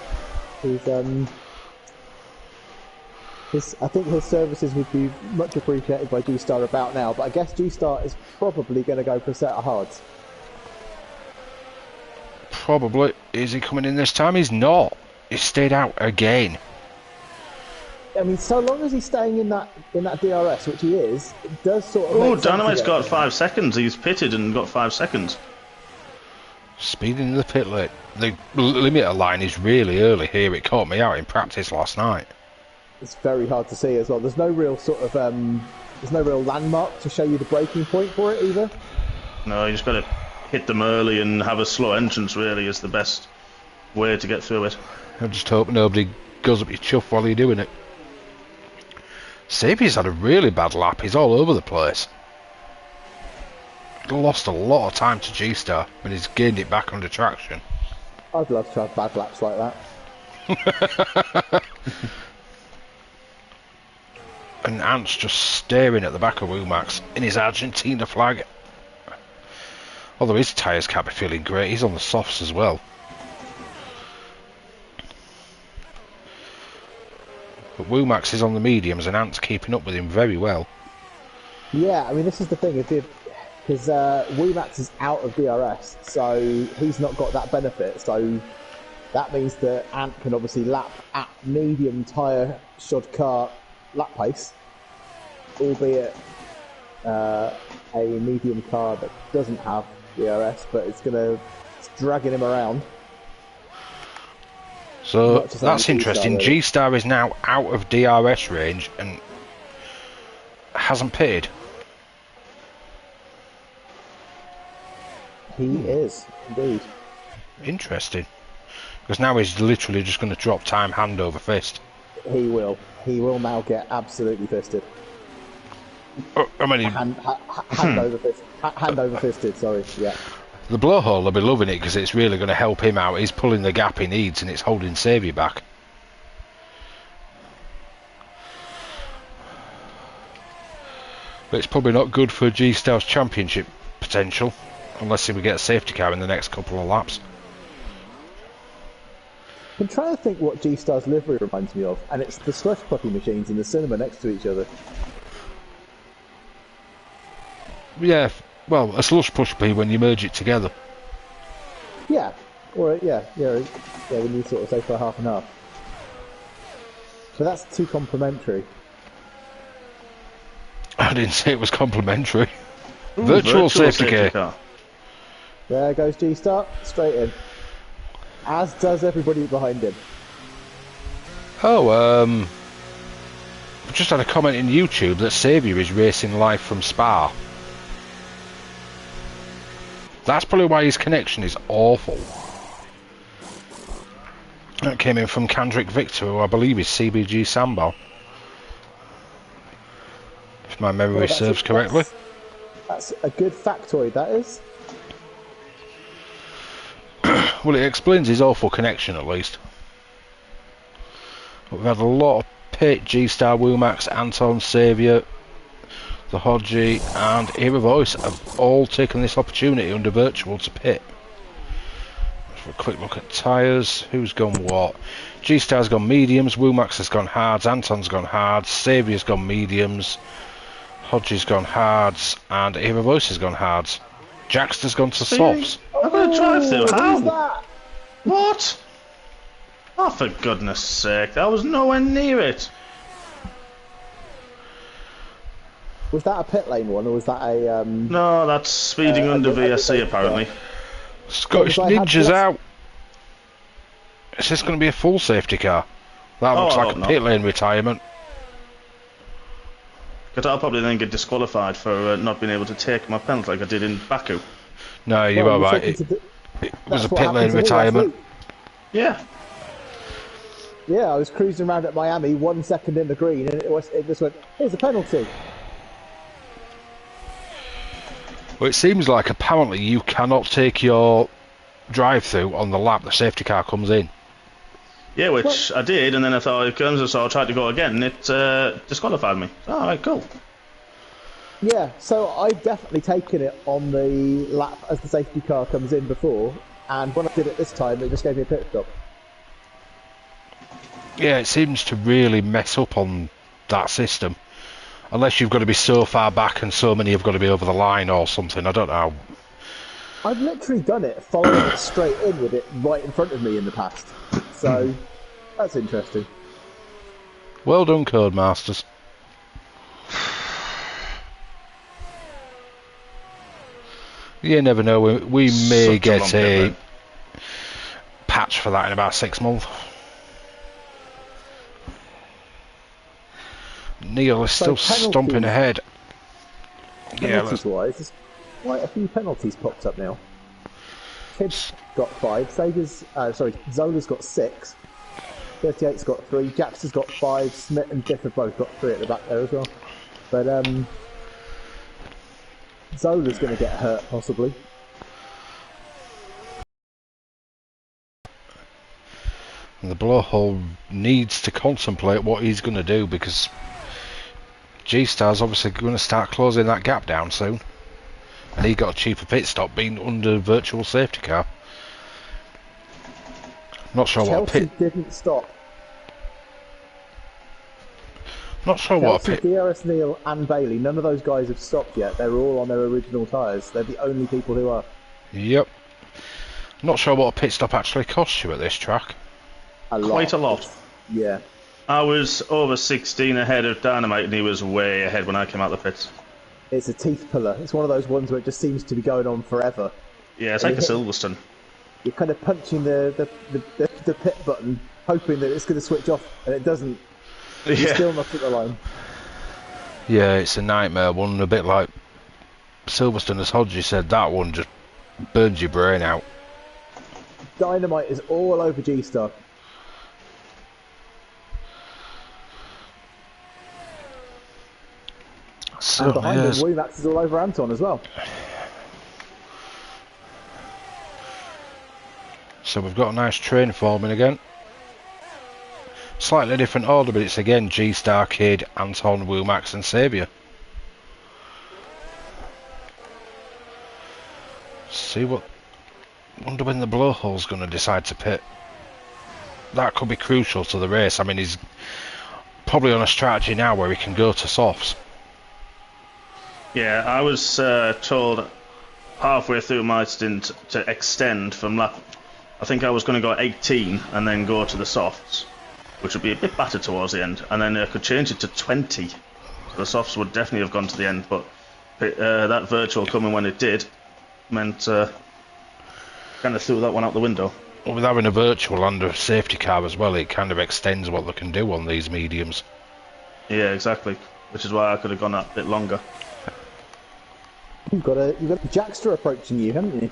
I think his services would be much appreciated by G-Star about now, but I guess G-Star is probably going to go for a set of hards. Probably. Is he coming in this time? He's not. He stayed out again. I mean, so long as he's staying in that DRS, which he is, it does sort of. Oh, Dynamite's got 5 seconds. He's pitted and got 5 seconds. Speeding in the pit lane. The limiter line is really early here. It caught me out in practice last night. It's very hard to see as well. There's no real sort of there's no real landmark to show you the breaking point for it either. No, you just got to hit them early and have a slow entrance. Really, is the best way to get through it. I just hope nobody goes up your chuff while you're doing it. Sabi's had a really bad lap. He's all over the place. He lost a lot of time to G-Star when he's gained it back under traction. I'd love to have bad laps like that. And Ant's just staring at the back of Womax in his Argentina flag. Although his tyres can't be feeling great, he's on the softs as well. But Womax is on the mediums and Ant's keeping up with him very well. Yeah, I mean, this is the thing, because Womax is out of DRS, so he's not got that benefit, so that means that Ant can obviously lap at medium tyre shod car lap pace, albeit a medium car that doesn't have DRS, but it's dragging him around. So that's interesting. G-Star is now out of DRS range and hasn't pitted. He is, indeed. Interesting. Because now he's literally just going to drop time hand over fist. He will. He will now get absolutely fisted. I mean, hand over fisted, sorry, yeah. The blowhole will be loving it because it's really going to help him out. He's pulling the gap he needs and it's holding Saviour back. But it's probably not good for G-Star's championship potential unless he would get a safety car in the next couple of laps. I'm trying to think what G-Star's livery reminds me of, and it's the slush puppy machines in the cinema next to each other. Yeah, well, a slush puppy when you merge it together. Yeah, or yeah, when you sort of say for half and half. So that's too complimentary. I didn't say it was complimentary. Virtual safety car. There goes G-Star, straight in. As does everybody behind him. Oh, I've just had a comment in YouTube that Saviour is racing live from Spa. That's probably why his connection is awful. That came in from Kendrick Victor, who I believe is CBG Sambo. If my memory serves correctly. That's a good factoid, that is. Well, it explains his awful connection at least. But we've had a lot of pit, G-Star, Womax, Anton, Saviour, the Hodgie and Era Voice have all taken this opportunity under virtual to pit. Let's have a quick look at tyres. Who's gone what? G-Star's gone mediums, Womax has gone hards, Anton's gone hards, Saviour's gone mediums, Hodgie's gone hards, and Era Voice has gone hards. Jackster's gone to softs. I'm going to drive through. How? That? What? Oh, for goodness sake. I was nowhere near it. Was that a pit lane one, or was that a? No, that's speeding under VSC apparently. Scottish Ninja's out. Is this going to be a full safety car? That looks like a pit lane retirement. Because I'll probably then get disqualified for not being able to take my penalty like I did in Baku. No, you're right. It was a pit lane retirement. Yeah. Yeah, I was cruising around at Miami, 1 second in the green, and it just went, here's a penalty. Well, it seems like apparently you cannot take your drive-through on the lap the safety car comes in. Yeah, which I did, and then I thought it comes, so I tried to go again, and it disqualified me. Alright, cool. Yeah, so I've definitely taken it on the lap as the safety car comes in before, and when I did it this time, it just gave me a pit stop. Yeah, it seems to really mess up on that system. Unless you've got to be so far back and so many have got to be over the line or something, I don't know. I've literally done it, following it straight in with it right in front of me in the past. So, that's interesting. Well done, Codemasters. You never know, we may get a patch for that in about 6 months. Neil is still stomping ahead. Penalties-wise, there's quite a few penalties popped up now. Kid's got 5, Zola's got 6, 38's got 3, Jax has got 5, Smith and Diff have both got 3 at the back there as well. But Zola's going to get hurt, possibly. And the blowhole needs to contemplate what he's going to do, because G-Star's obviously going to start closing that gap down soon. And he got a cheaper pit stop being under virtual safety car. Not sure what a pit... didn't stop. Not sure what a pit... DRS Neil and Bailey, none of those guys have stopped yet. They're all on their original tyres. They're the only people who are. Yep. Not sure what a pit stop actually costs you at this track. Quite a lot. Yeah. I was over 16 ahead of Dynamite, and he was way ahead when I came out the pits. It's a teeth puller. It's one of those ones where it just seems to be going on forever. Yeah, it's like a Silverstone. You're kind of punching the pit button, hoping that it's going to switch off, and it doesn't. You're still not at the line. Yeah, it's a nightmare one, a bit like Silverstone, as Hodgie said, that one just burns your brain out. Dynamite is all over G-Star. So and behind him, Wumax is all over Anton as well. So we've got a nice train forming again. Slightly different order, but it's again G-Star, Kid, Anton, Wumax and Saviour. See what... wonder when the blowhole's going to decide to pit. That could be crucial to the race. I mean, he's probably on a strategy now where he can go to softs. Yeah, I was told halfway through my stint to extend from lap... I think I was going to go 18 and then go to the softs, which would be a bit battered towards the end, and then I could change it to 20. So the softs would definitely have gone to the end, but that virtual coming when it did meant kind of threw that one out the window. Well, with having a virtual and a safety car as well, it kind of extends what they can do on these mediums. Yeah, exactly. Which is why I could have gone that bit longer. You've got a Jackster approaching you, haven't you?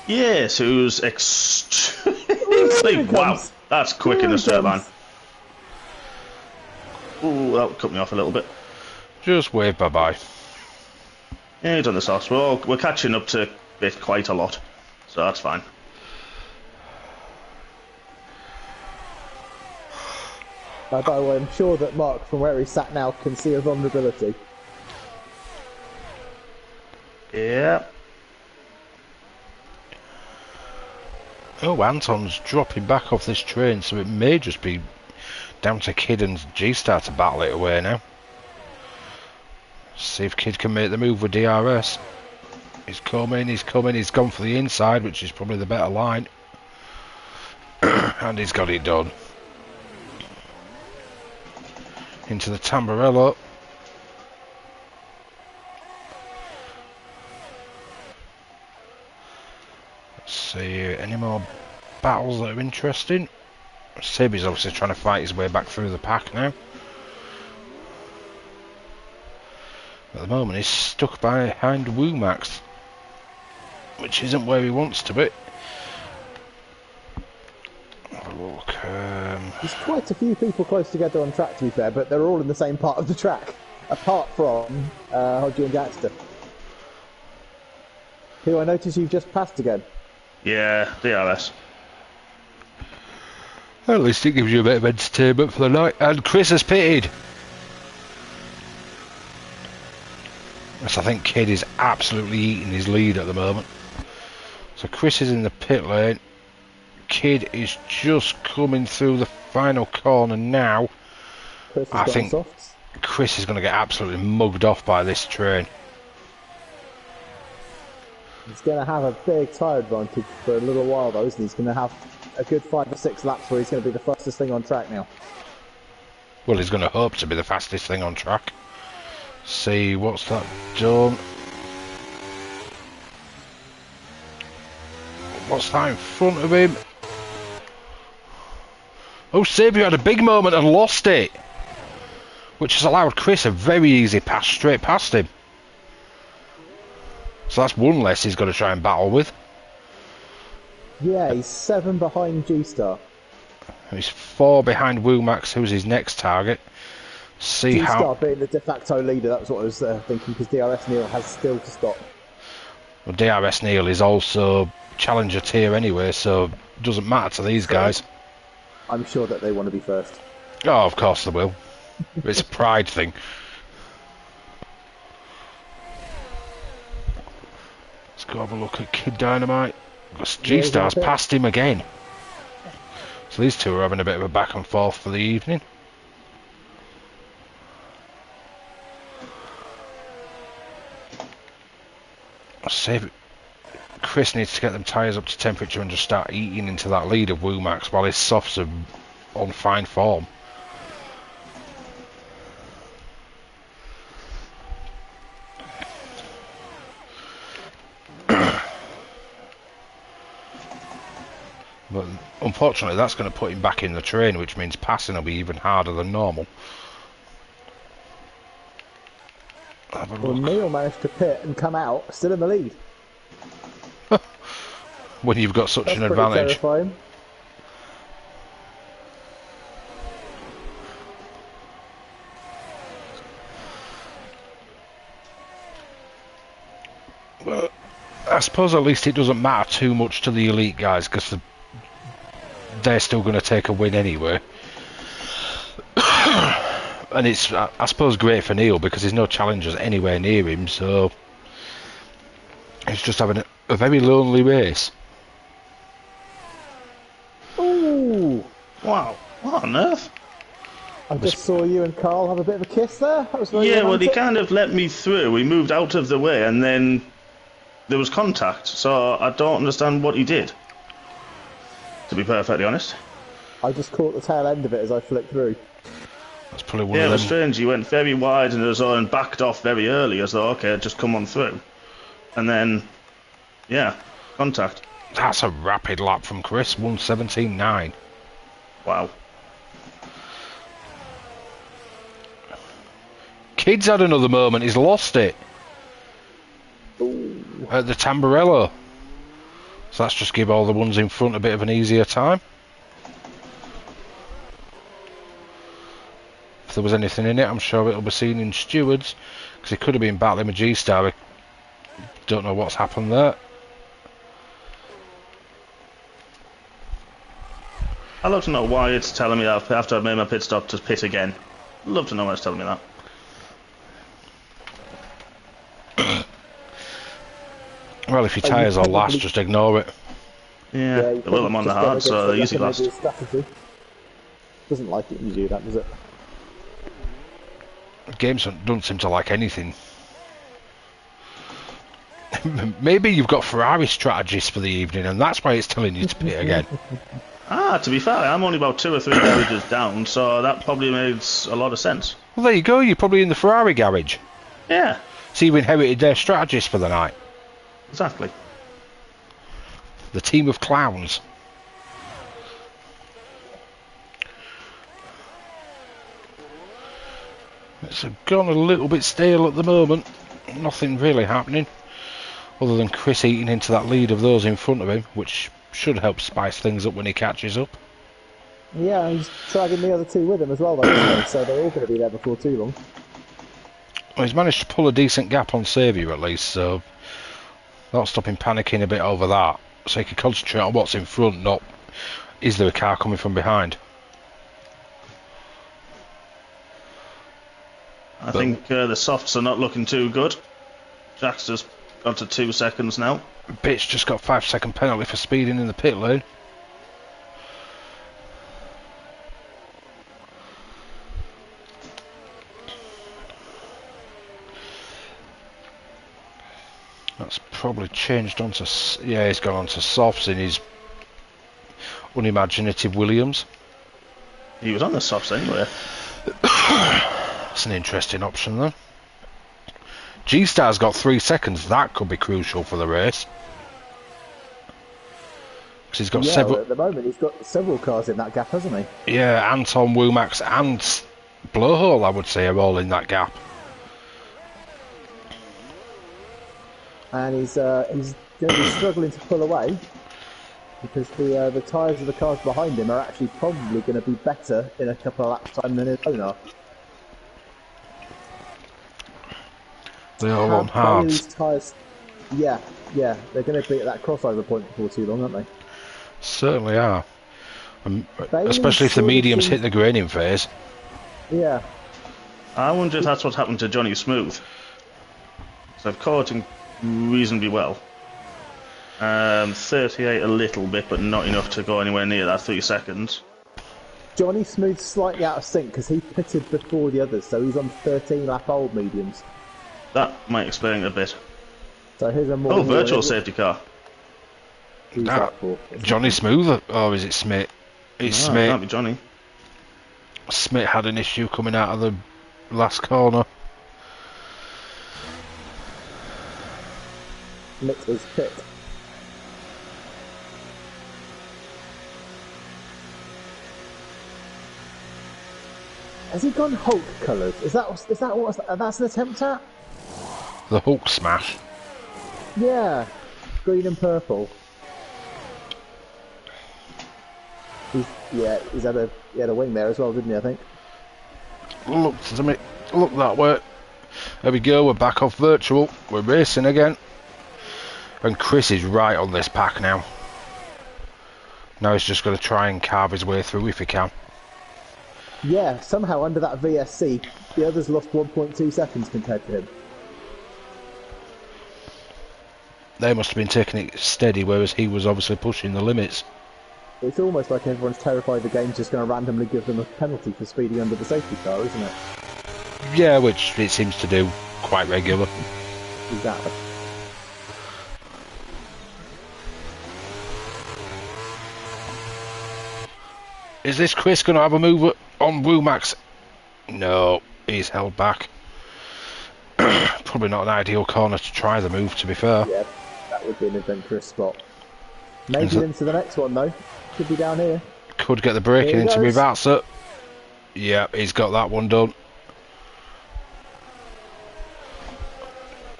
Yes, who's extremely... Wow, that's quick in the straight line. Ooh, that cut me off a little bit. Just wave bye-bye. Yeah, he's on the softs. We're catching up to it quite a lot, so that's fine. By the way, I'm sure that Mark, from where he's sat now, can see a vulnerability. Yeah. Oh, Anton's dropping back off this train, so it may just be down to Kid and G-Star to battle it away now. See if Kid can make the move with DRS. He's coming, he's gone for the inside, which is probably the better line. And he's got it done. Into the Tamburello. See any more battles that are interesting. Sabi's obviously trying to fight his way back through the pack now. At the moment he's stuck behind Woomax, which isn't where he wants to be. Have a look. There's quite a few people close together on track, to be fair, but they're all in the same part of the track, apart from Hodgie and Jackster, who I notice you've just passed again. Yeah, DRS. At least it gives you a bit of entertainment for the night. And Chris has pitted. Yes, I think Kid is absolutely eating his lead at the moment. So Chris is in the pit lane. Kid is just coming through the final corner now. I think Chris is going to get absolutely mugged off by this train. He's going to have a big tyre advantage for a little while though, isn't he? He's going to have a good 5 or 6 laps where he's going to be the fastest thing on track now. Well, he's going to hope to be the fastest thing on track. See, what's that done? What's that in front of him? Oh, Sabia had a big moment and lost it, which has allowed Chris a very easy pass straight past him. So that's one less he's got to try and battle with. Yeah, he's 7 behind G-Star. He's 4 behind Woomax, who's his next target. See G-Star how... being the de facto leader, that was what I was thinking, because DRS Neil has still to stop. Well, DRS Neil is also Challenger tier anyway, so it doesn't matter to these guys. I'm sure that they want to be first. Oh, of course they will. It's a pride thing. Let's go have a look at Kid Dynamite. G-Star's passed him again. So these two are having a bit of a back and forth for the evening. Save. Chris needs to get them tyres up to temperature and just start eating into that lead of Woomax while his softs are on fine form. But unfortunately that's going to put him back in the train, which means passing will be even harder than normal. Well, Neil managed to pit and come out, still in the lead. When you've got such an That's advantage. Terrifying. Well, I suppose at least it doesn't matter too much to the elite guys, because they're still going to take a win anyway. And it's, I suppose, great for Neil because there's no challengers anywhere near him, so he's just having a very lonely race. Ooh! Wow, what on earth? I just saw you and Carl have a bit of a kiss there. That was very Yeah, well, he romantic. kind of let me through. He moved out of the way, and then there was contact. So I don't understand what he did, to be perfectly honest. I just caught the tail end of it as I flicked through. That's probably one Yeah, it of was them. strange. He went very wide in the zone and backed off very early, as though, okay, just come on through. And then, yeah, contact. That's a rapid lap from Chris, 1:17.9. Wow. Kid's had another moment, he's lost it. Ooh. At the Tamburello. So that's just give all the ones in front a bit of an easier time. If there was anything in it, I'm sure it'll be seen in stewards, because he could have been battling with G-Star. Don't know what's happened there. I'd love to know why it's telling me that after I've made my pit stop to pit again. I'd love to know why it's telling me that. Well, if your tyres are last, just ignore it. Yeah, you well, I'm on the probably hard, just so gotta easy get last. maybe a strategy. Doesn't like it when you do that, does it? Games don't seem to like anything. Maybe you've got Ferrari strategies for the evening, and that's why it's telling you to pit again. Ah, to be fair, I'm only about 2 or 3 garages down, so that probably makes a lot of sense. Well, there you go. You're probably in the Ferrari garage. Yeah, So you've inherited their strategies for the night. exactly. The team of clowns. It's gone a little bit stale at the moment. Nothing really happening, other than Chris eating into that lead of those in front of him, which should help spice things up when he catches up. Yeah, he's dragging the other two with him as well, though, isn't he? So they're all going to be there before too long. Well, he's managed to pull a decent gap on Saviour at least, so that'll stop him panicking a bit over that. So he can concentrate on what's in front, not is there a car coming from behind. I think the softs are not looking too good. Jack's just got to 2 seconds now. Bitch just got a 5-second penalty for speeding in the pit lane. That's probably changed onto... Yeah, he's gone onto softs in his unimaginative Williams. He was on the softs anyway. That's an interesting option though. G-Star's got 3 seconds. That could be crucial for the race. Because he's got several... Well, at the moment he's got several cars in that gap, hasn't he? Yeah, Anton, Womax and Blowhole, I would say, are all in that gap. And he's going to be struggling to pull away because the tyres of the cars behind him are actually probably going to be better in a couple of laps time than his own are. They all on hards. Tyres, yeah, they're going to be at that crossover point before too long, aren't they? Certainly are. Especially if the mediums hit the graining phase. Yeah. I wonder if that's what happened to Johnny Smooth. So I've caught him reasonably well. 38 a little bit, but not enough to go anywhere near that 3 seconds. Johnny Smooth's slightly out of sync because he pitted before the others, so he's on 13 lap old mediums. That might explain it a bit. So here's a more... Oh, virtual safety car. Who's that for? Johnny Smooth, or is it Smith? It's No, it Smith. can't be Johnny. Smith had an issue coming out of the last corner. Smith is pit. Has he gone Hulk colours? Is that what that's an attempt at? The Hulk smash. Yeah, green and purple. He had a wing there as well, didn't he? I think. Look that way. There we go. We're back off virtual. We're racing again. And Chris is right on this pack now. Now he's just got to try and carve his way through if he can. Yeah, somehow under that VSC, the others lost 1.2 seconds compared to him. They must have been taking it steady, whereas he was obviously pushing the limits. It's almost like everyone's terrified the game's just going to randomly give them a penalty for speeding under the safety car, isn't it? Yeah, which it seems to do quite regular. Exactly. Is this Chris going to have a move on Womax? No, he's held back. Probably not an ideal corner to try the move, to be fair. Yeah, that would be an adventurous spot. Maybe into the next one, though. Could be down here. Could get the braking into Rivazza. Yeah, he's got that one done.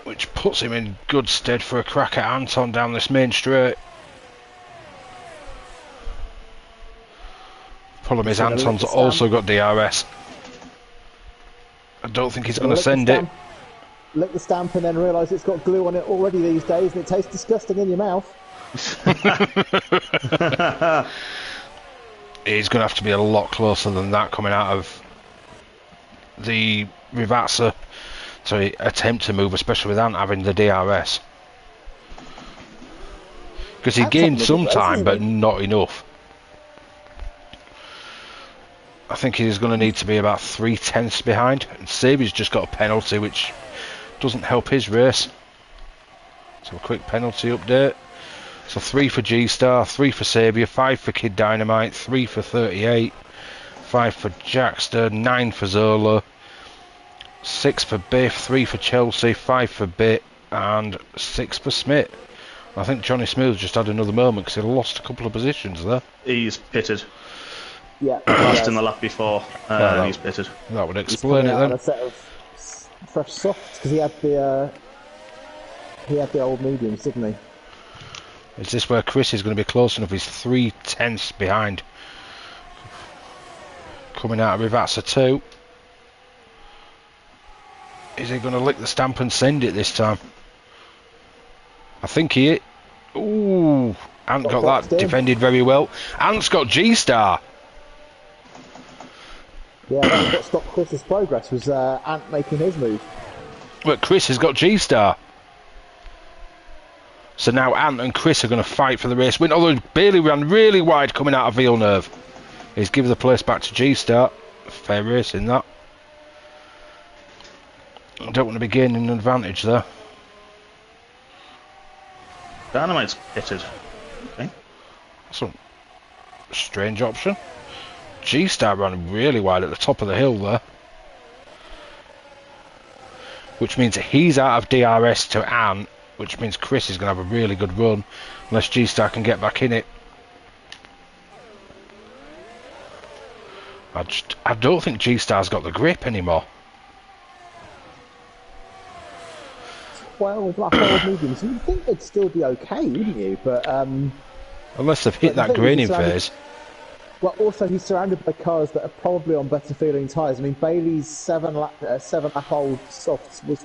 Which puts him in good stead for a crack at Anton down this main straight. Problem is Anton's also got DRS. I don't think he's going to send it. Lick the stamp and then realise it's got glue on it already these days and it tastes disgusting in your mouth. He's going to have to be a lot closer than that coming out of the Rivazza to attempt to move, especially without having the DRS. Because he gained some time, but not enough. I think he's going to need to be about 3/10 behind. And Saviour's just got a penalty, which doesn't help his race. So a quick penalty update. So 3 for G-Star, 3 for Saviour, 5 for Kid Dynamite, 3 for 38, 5 for Jackster, 9 for Zola, 6 for Biff, 3 for Chelsea, 5 for Bit, and 6 for Smith. I think Johnny Smooth just had another moment because he lost a couple of positions there. He's pitted. Yeah, Passed in the lap before, and he's pitted. That would he's explain it coming out then. on a set of fresh softs because he had the old mediums, didn't he? Is this where Chris is going to be close enough? He's 3/10 behind. Coming out of Rivazza 2. Is he going to lick the stamp and send it this time? I think he is. Ooh, Ant got that defended very well. Ant's got G-Star. Yeah, that's what stopped Chris's progress, was Ant making his move. But Chris has got G-Star. So now Ant and Chris are going to fight for the race win. Although Bailey ran really wide coming out of Villeneuve. He's given the place back to G-Star. Fair race in that. I don't want to be gaining an advantage there. Dynamite's pitted. Okay. That's a strange option. G-Star ran really wide at the top of the hill there. Which means he's out of DRS to Ant, which means Chris is going to have a really good run unless G-Star can get back in it. I don't think G-Star's got the grip anymore. Well, with like old mediums, you'd think they'd still be okay, wouldn't you? But Unless they've hit that graining phase. Well, also he's surrounded by cars that are probably on better feeling tyres. I mean, Bailey's 7 lap old softs was.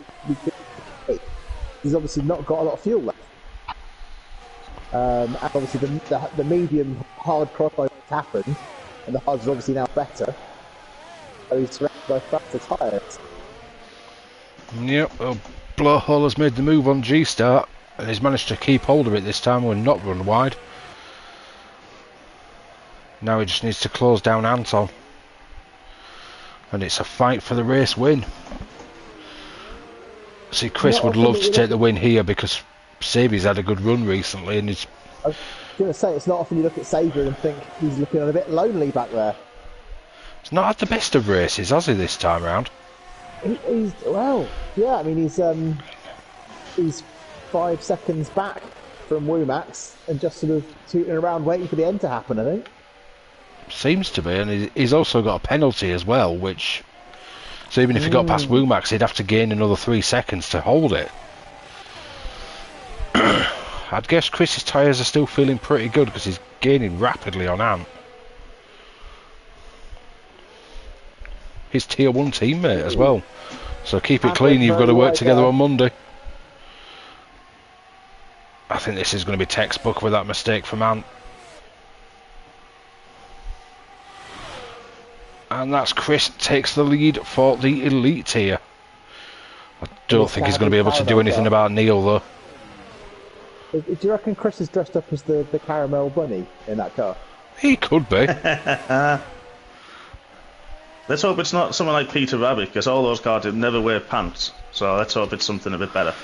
He's obviously not got a lot of fuel left. And obviously the medium hard crossover happened, and the hards are obviously now better. So he's surrounded by faster tyres. Yep, well, Blowhole has made the move on G-Star, and he's managed to keep hold of it this time and not run wide. Now he just needs to close down Anton. And it's a fight for the race win. See, Chris would love to take the win here because Sabi's had a good run recently, and he's... I was going to say, it's not often you look at Sabre and think he's looking a bit lonely back there. He's not had the best of races, has he, this time round? He's well, yeah. I mean, he's 5 seconds back from Womax and just sort of tooting around waiting for the end to happen, I think. Seems to be, and he's also got a penalty as well, which... So even if he got past Womax, he'd have to gain another 3 seconds to hold it. I'd guess Chris's tyres are still feeling pretty good because he's gaining rapidly on Ant. His tier 1 teammate as well. So keep it clean, you've got to work together on Monday. I think this is going to be textbook with that mistake from Ant. And that's Chris takes the lead for the elite tier. I don't think he's going to be able to do anything about Neil though. Do you reckon Chris is dressed up as the caramel bunny in that car? He could be. Let's hope it's not someone like Peter Rabbit, because all those cars never wear pants. So let's hope it's something a bit better.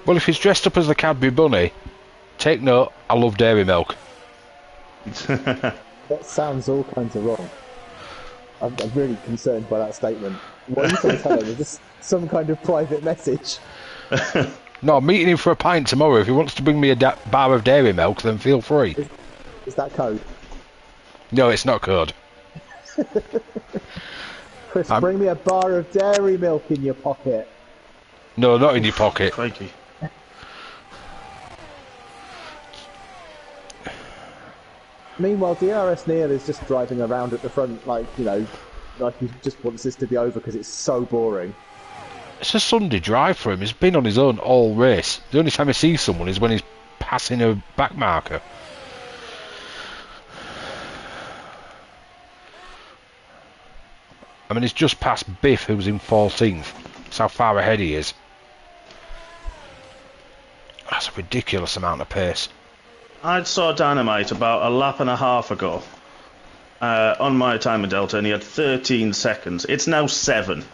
Well, if he's dressed up as the Cadbury bunny, take note, I love dairy milk. That sounds all kinds of wrong. I'm really concerned by that statement. What are you trying to tell him? Is this some kind of private message? No, I'm meeting him for a pint tomorrow. If he wants to bring me a bar of dairy milk, then feel free. Is that code? No, it's not code. Chris, bring me a bar of dairy milk in your pocket. No, not in your pocket. Crikey. Meanwhile, DRS Neil is just driving around at the front like he just wants this to be over because it's so boring. It's a Sunday drive for him. He's been on his own all race. The only time he sees someone is when he's passing a back marker. I mean, he's just passed Biff, who's in 14th. That's how far ahead he is. That's a ridiculous amount of pace. I saw Dynamite about a lap and a half ago on my time in Delta, and he had 13 seconds. It's now 7.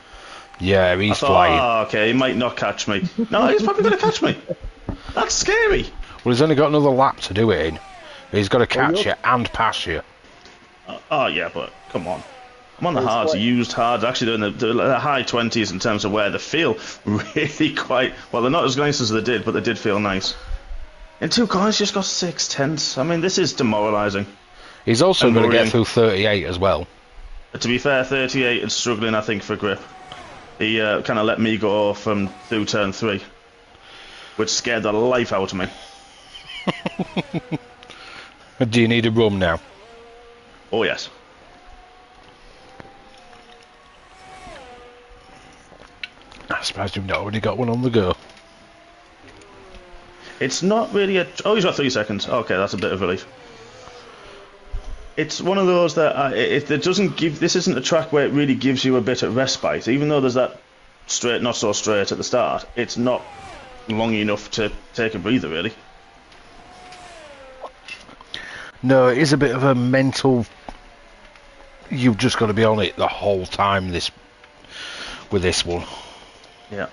Yeah, he's I flying. thought, okay, he might not catch me. No, he's probably going to catch me. That's scary. Well, he's only got another lap to do it in. He's got to catch you and pass you. Oh, yeah, but come on. I'm on the hards, used hards. Actually, they're in the high 20s in terms of where they feel really quite... Well, they're not as nice as they did, but they did feel nice. In 2 corners, just got 6/10. I mean, this is demoralising. He's also going to get through 38 as well. To be fair, 38 is struggling, I think, for grip. He kind of let me go from through turn 3, which scared the life out of me. Do you need a rum now? Oh, yes. I suppose you've not already got one on the go. It's not really a... Oh, he's got 3 seconds. Okay, that's a bit of relief. It's one of those that it doesn't give... This isn't a track where it really gives you a bit of respite. Even though there's that straight, not so straight at the start, it's not long enough to take a breather, really. No, it is a bit of a mental... You've just got to be on it the whole time with this one. Yeah.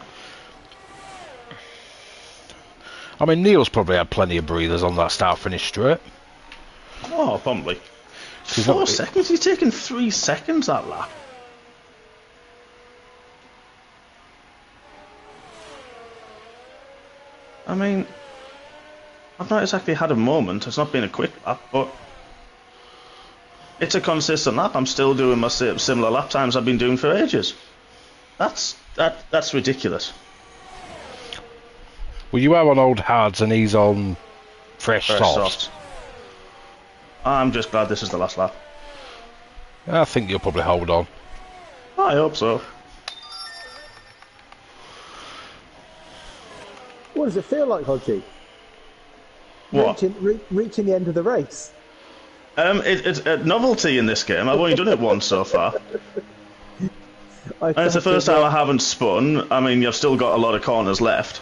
I mean, Neil's probably had plenty of breathers on that start-finish straight. Oh, probably. 4 seconds? He's taken 3 seconds that lap. I mean, I've not exactly had a moment. It's not been a quick lap, but it's a consistent lap. I'm still doing my similar lap times I've been doing for ages. That's ridiculous. Well, you are on old hards and he's on fresh softs. I'm just glad this is the last lap. I think you'll probably hold on. I hope so. What does it feel like, Hodgie? What? Reaching the end of the race. It's a novelty in this game. I've only done it once so far. And it's the first time I haven't spun. I mean, you've still got a lot of corners left.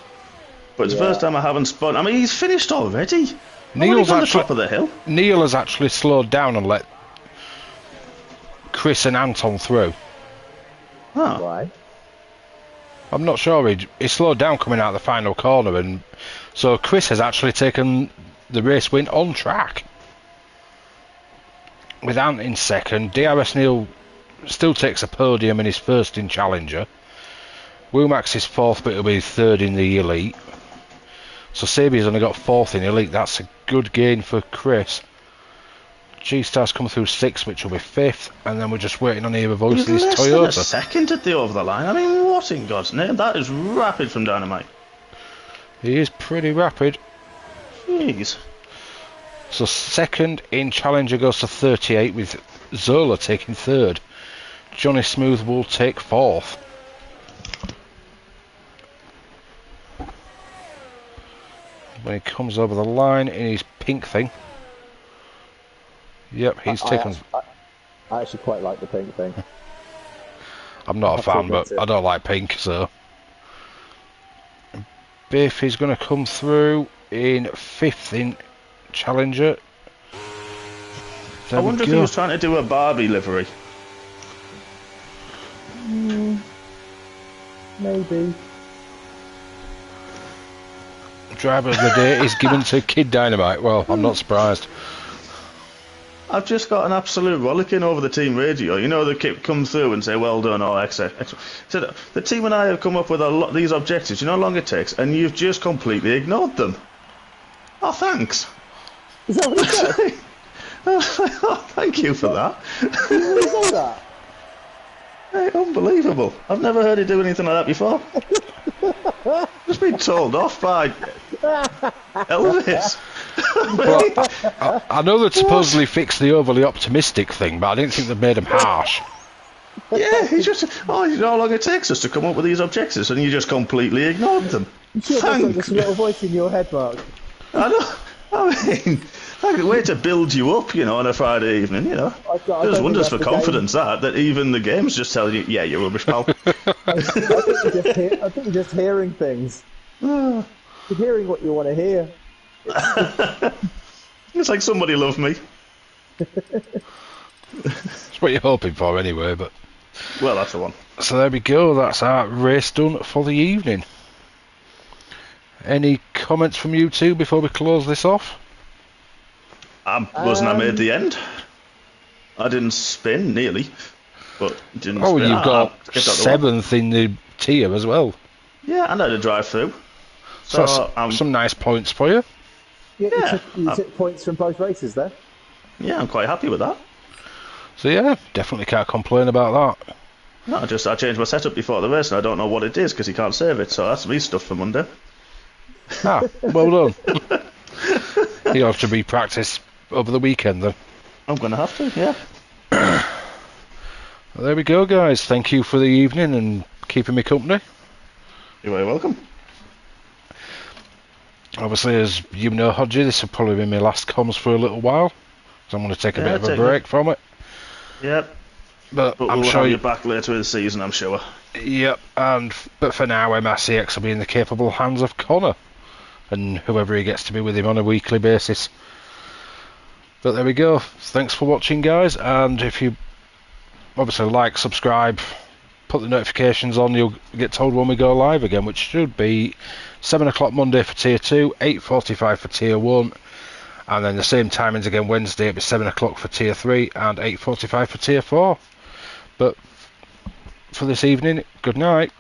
But it's the first time I haven't spun. I mean, he's finished already. Neil's on the top of the hill. Neil has actually slowed down and let Chris and Anton through. Huh. Why? I'm not sure. He slowed down coming out of the final corner, and so Chris has actually taken the race win on track. With Ant in second, DRS Neil still takes a podium in his first in Challenger. Womax is fourth, but he'll be third in the Elite. So Sabia's only got fourth in Elite. That's a good gain for Chris. G-Star's come through sixth, which will be fifth, and then we're just waiting on Eva Voice for this less Toyota. Than a second at the over the line. I mean, what in God's name? That is rapid from Dynamite. He is pretty rapid. Jeez. So second in Challenger goes to 38, with Zola taking third. Johnny Smooth will take fourth. When he comes over the line in his pink thing. Yep, he's taken... I actually quite like the pink thing. I'm not a fan, but I don't like pink, so... Biff is going to come through in fifth in Challenger. I wonder if he was trying to do a Barbie livery. Maybe. Driver of the day is given to Kid Dynamite. Well, I'm not surprised. I've just got an absolute rollicking over the team radio. You know, they come through and say, well done, or X. So the team and I have come up with a lot these objectives. You know how long it takes, and you've just completely ignored them. Oh, thanks. Is that what he said? Oh, thank you for that. Who said that? Hey, unbelievable. I've never heard you do anything like that before. Just been told off by Elvis. Well, I know they'd supposedly fixed the overly optimistic thing, but I didn't think they'd made him harsh. Yeah, he just... Oh, you know how long it takes us to come up with these objectives, and you just completely ignored them. You should have got this little voice in your head, Mark. I know. I mean, like a way to build you up, you know, on a Friday evening, you know. There's wonders for confidence that even the game's just telling you, yeah, you're rubbish, pal. I think you're just hearing things. You're hearing what you want to hear. It's like somebody loved me. That's what you're hoping for anyway, but... Well, that's the one. So there we go, that's our race done for the evening. Any comments from you two before we close this off? Wasn't I made the end? I didn't spin, nearly. but didn't. Oh, you've got skipped out the one. 7th in the tier as well. Yeah, and I had a drive through. So that's some nice points for you. Yeah, you took points from both races there. Yeah, I'm quite happy with that. So yeah, definitely can't complain about that. No, I changed my setup before the race, and I don't know what it is because he can't save it. So that's me stuff for Monday. Ah, well done. You'll have to re-practice over the weekend then. I'm going to have to, yeah. Well, there we go, guys. Thank you for the evening and keeping me company. You're very welcome. Obviously, as you know, Hodgie, this will probably be my last comms for a little while. So I'm going to take a bit of a break from it. Yep. But I'm we'll sure have you back later in the season, I'm sure. Yep, but for now, MRC-X will be in the capable hands of Connor and whoever he gets to be with him on a weekly basis. But there we go. Thanks for watching, guys, and if you obviously like, subscribe, put the notifications on, you'll get told when we go live again, which should be 7 o'clock Monday for Tier 2, 8:45 for Tier 1, and then the same timings again Wednesday. It'll be 7 o'clock for Tier 3 and 8:45 for Tier 4. But for this evening, good night.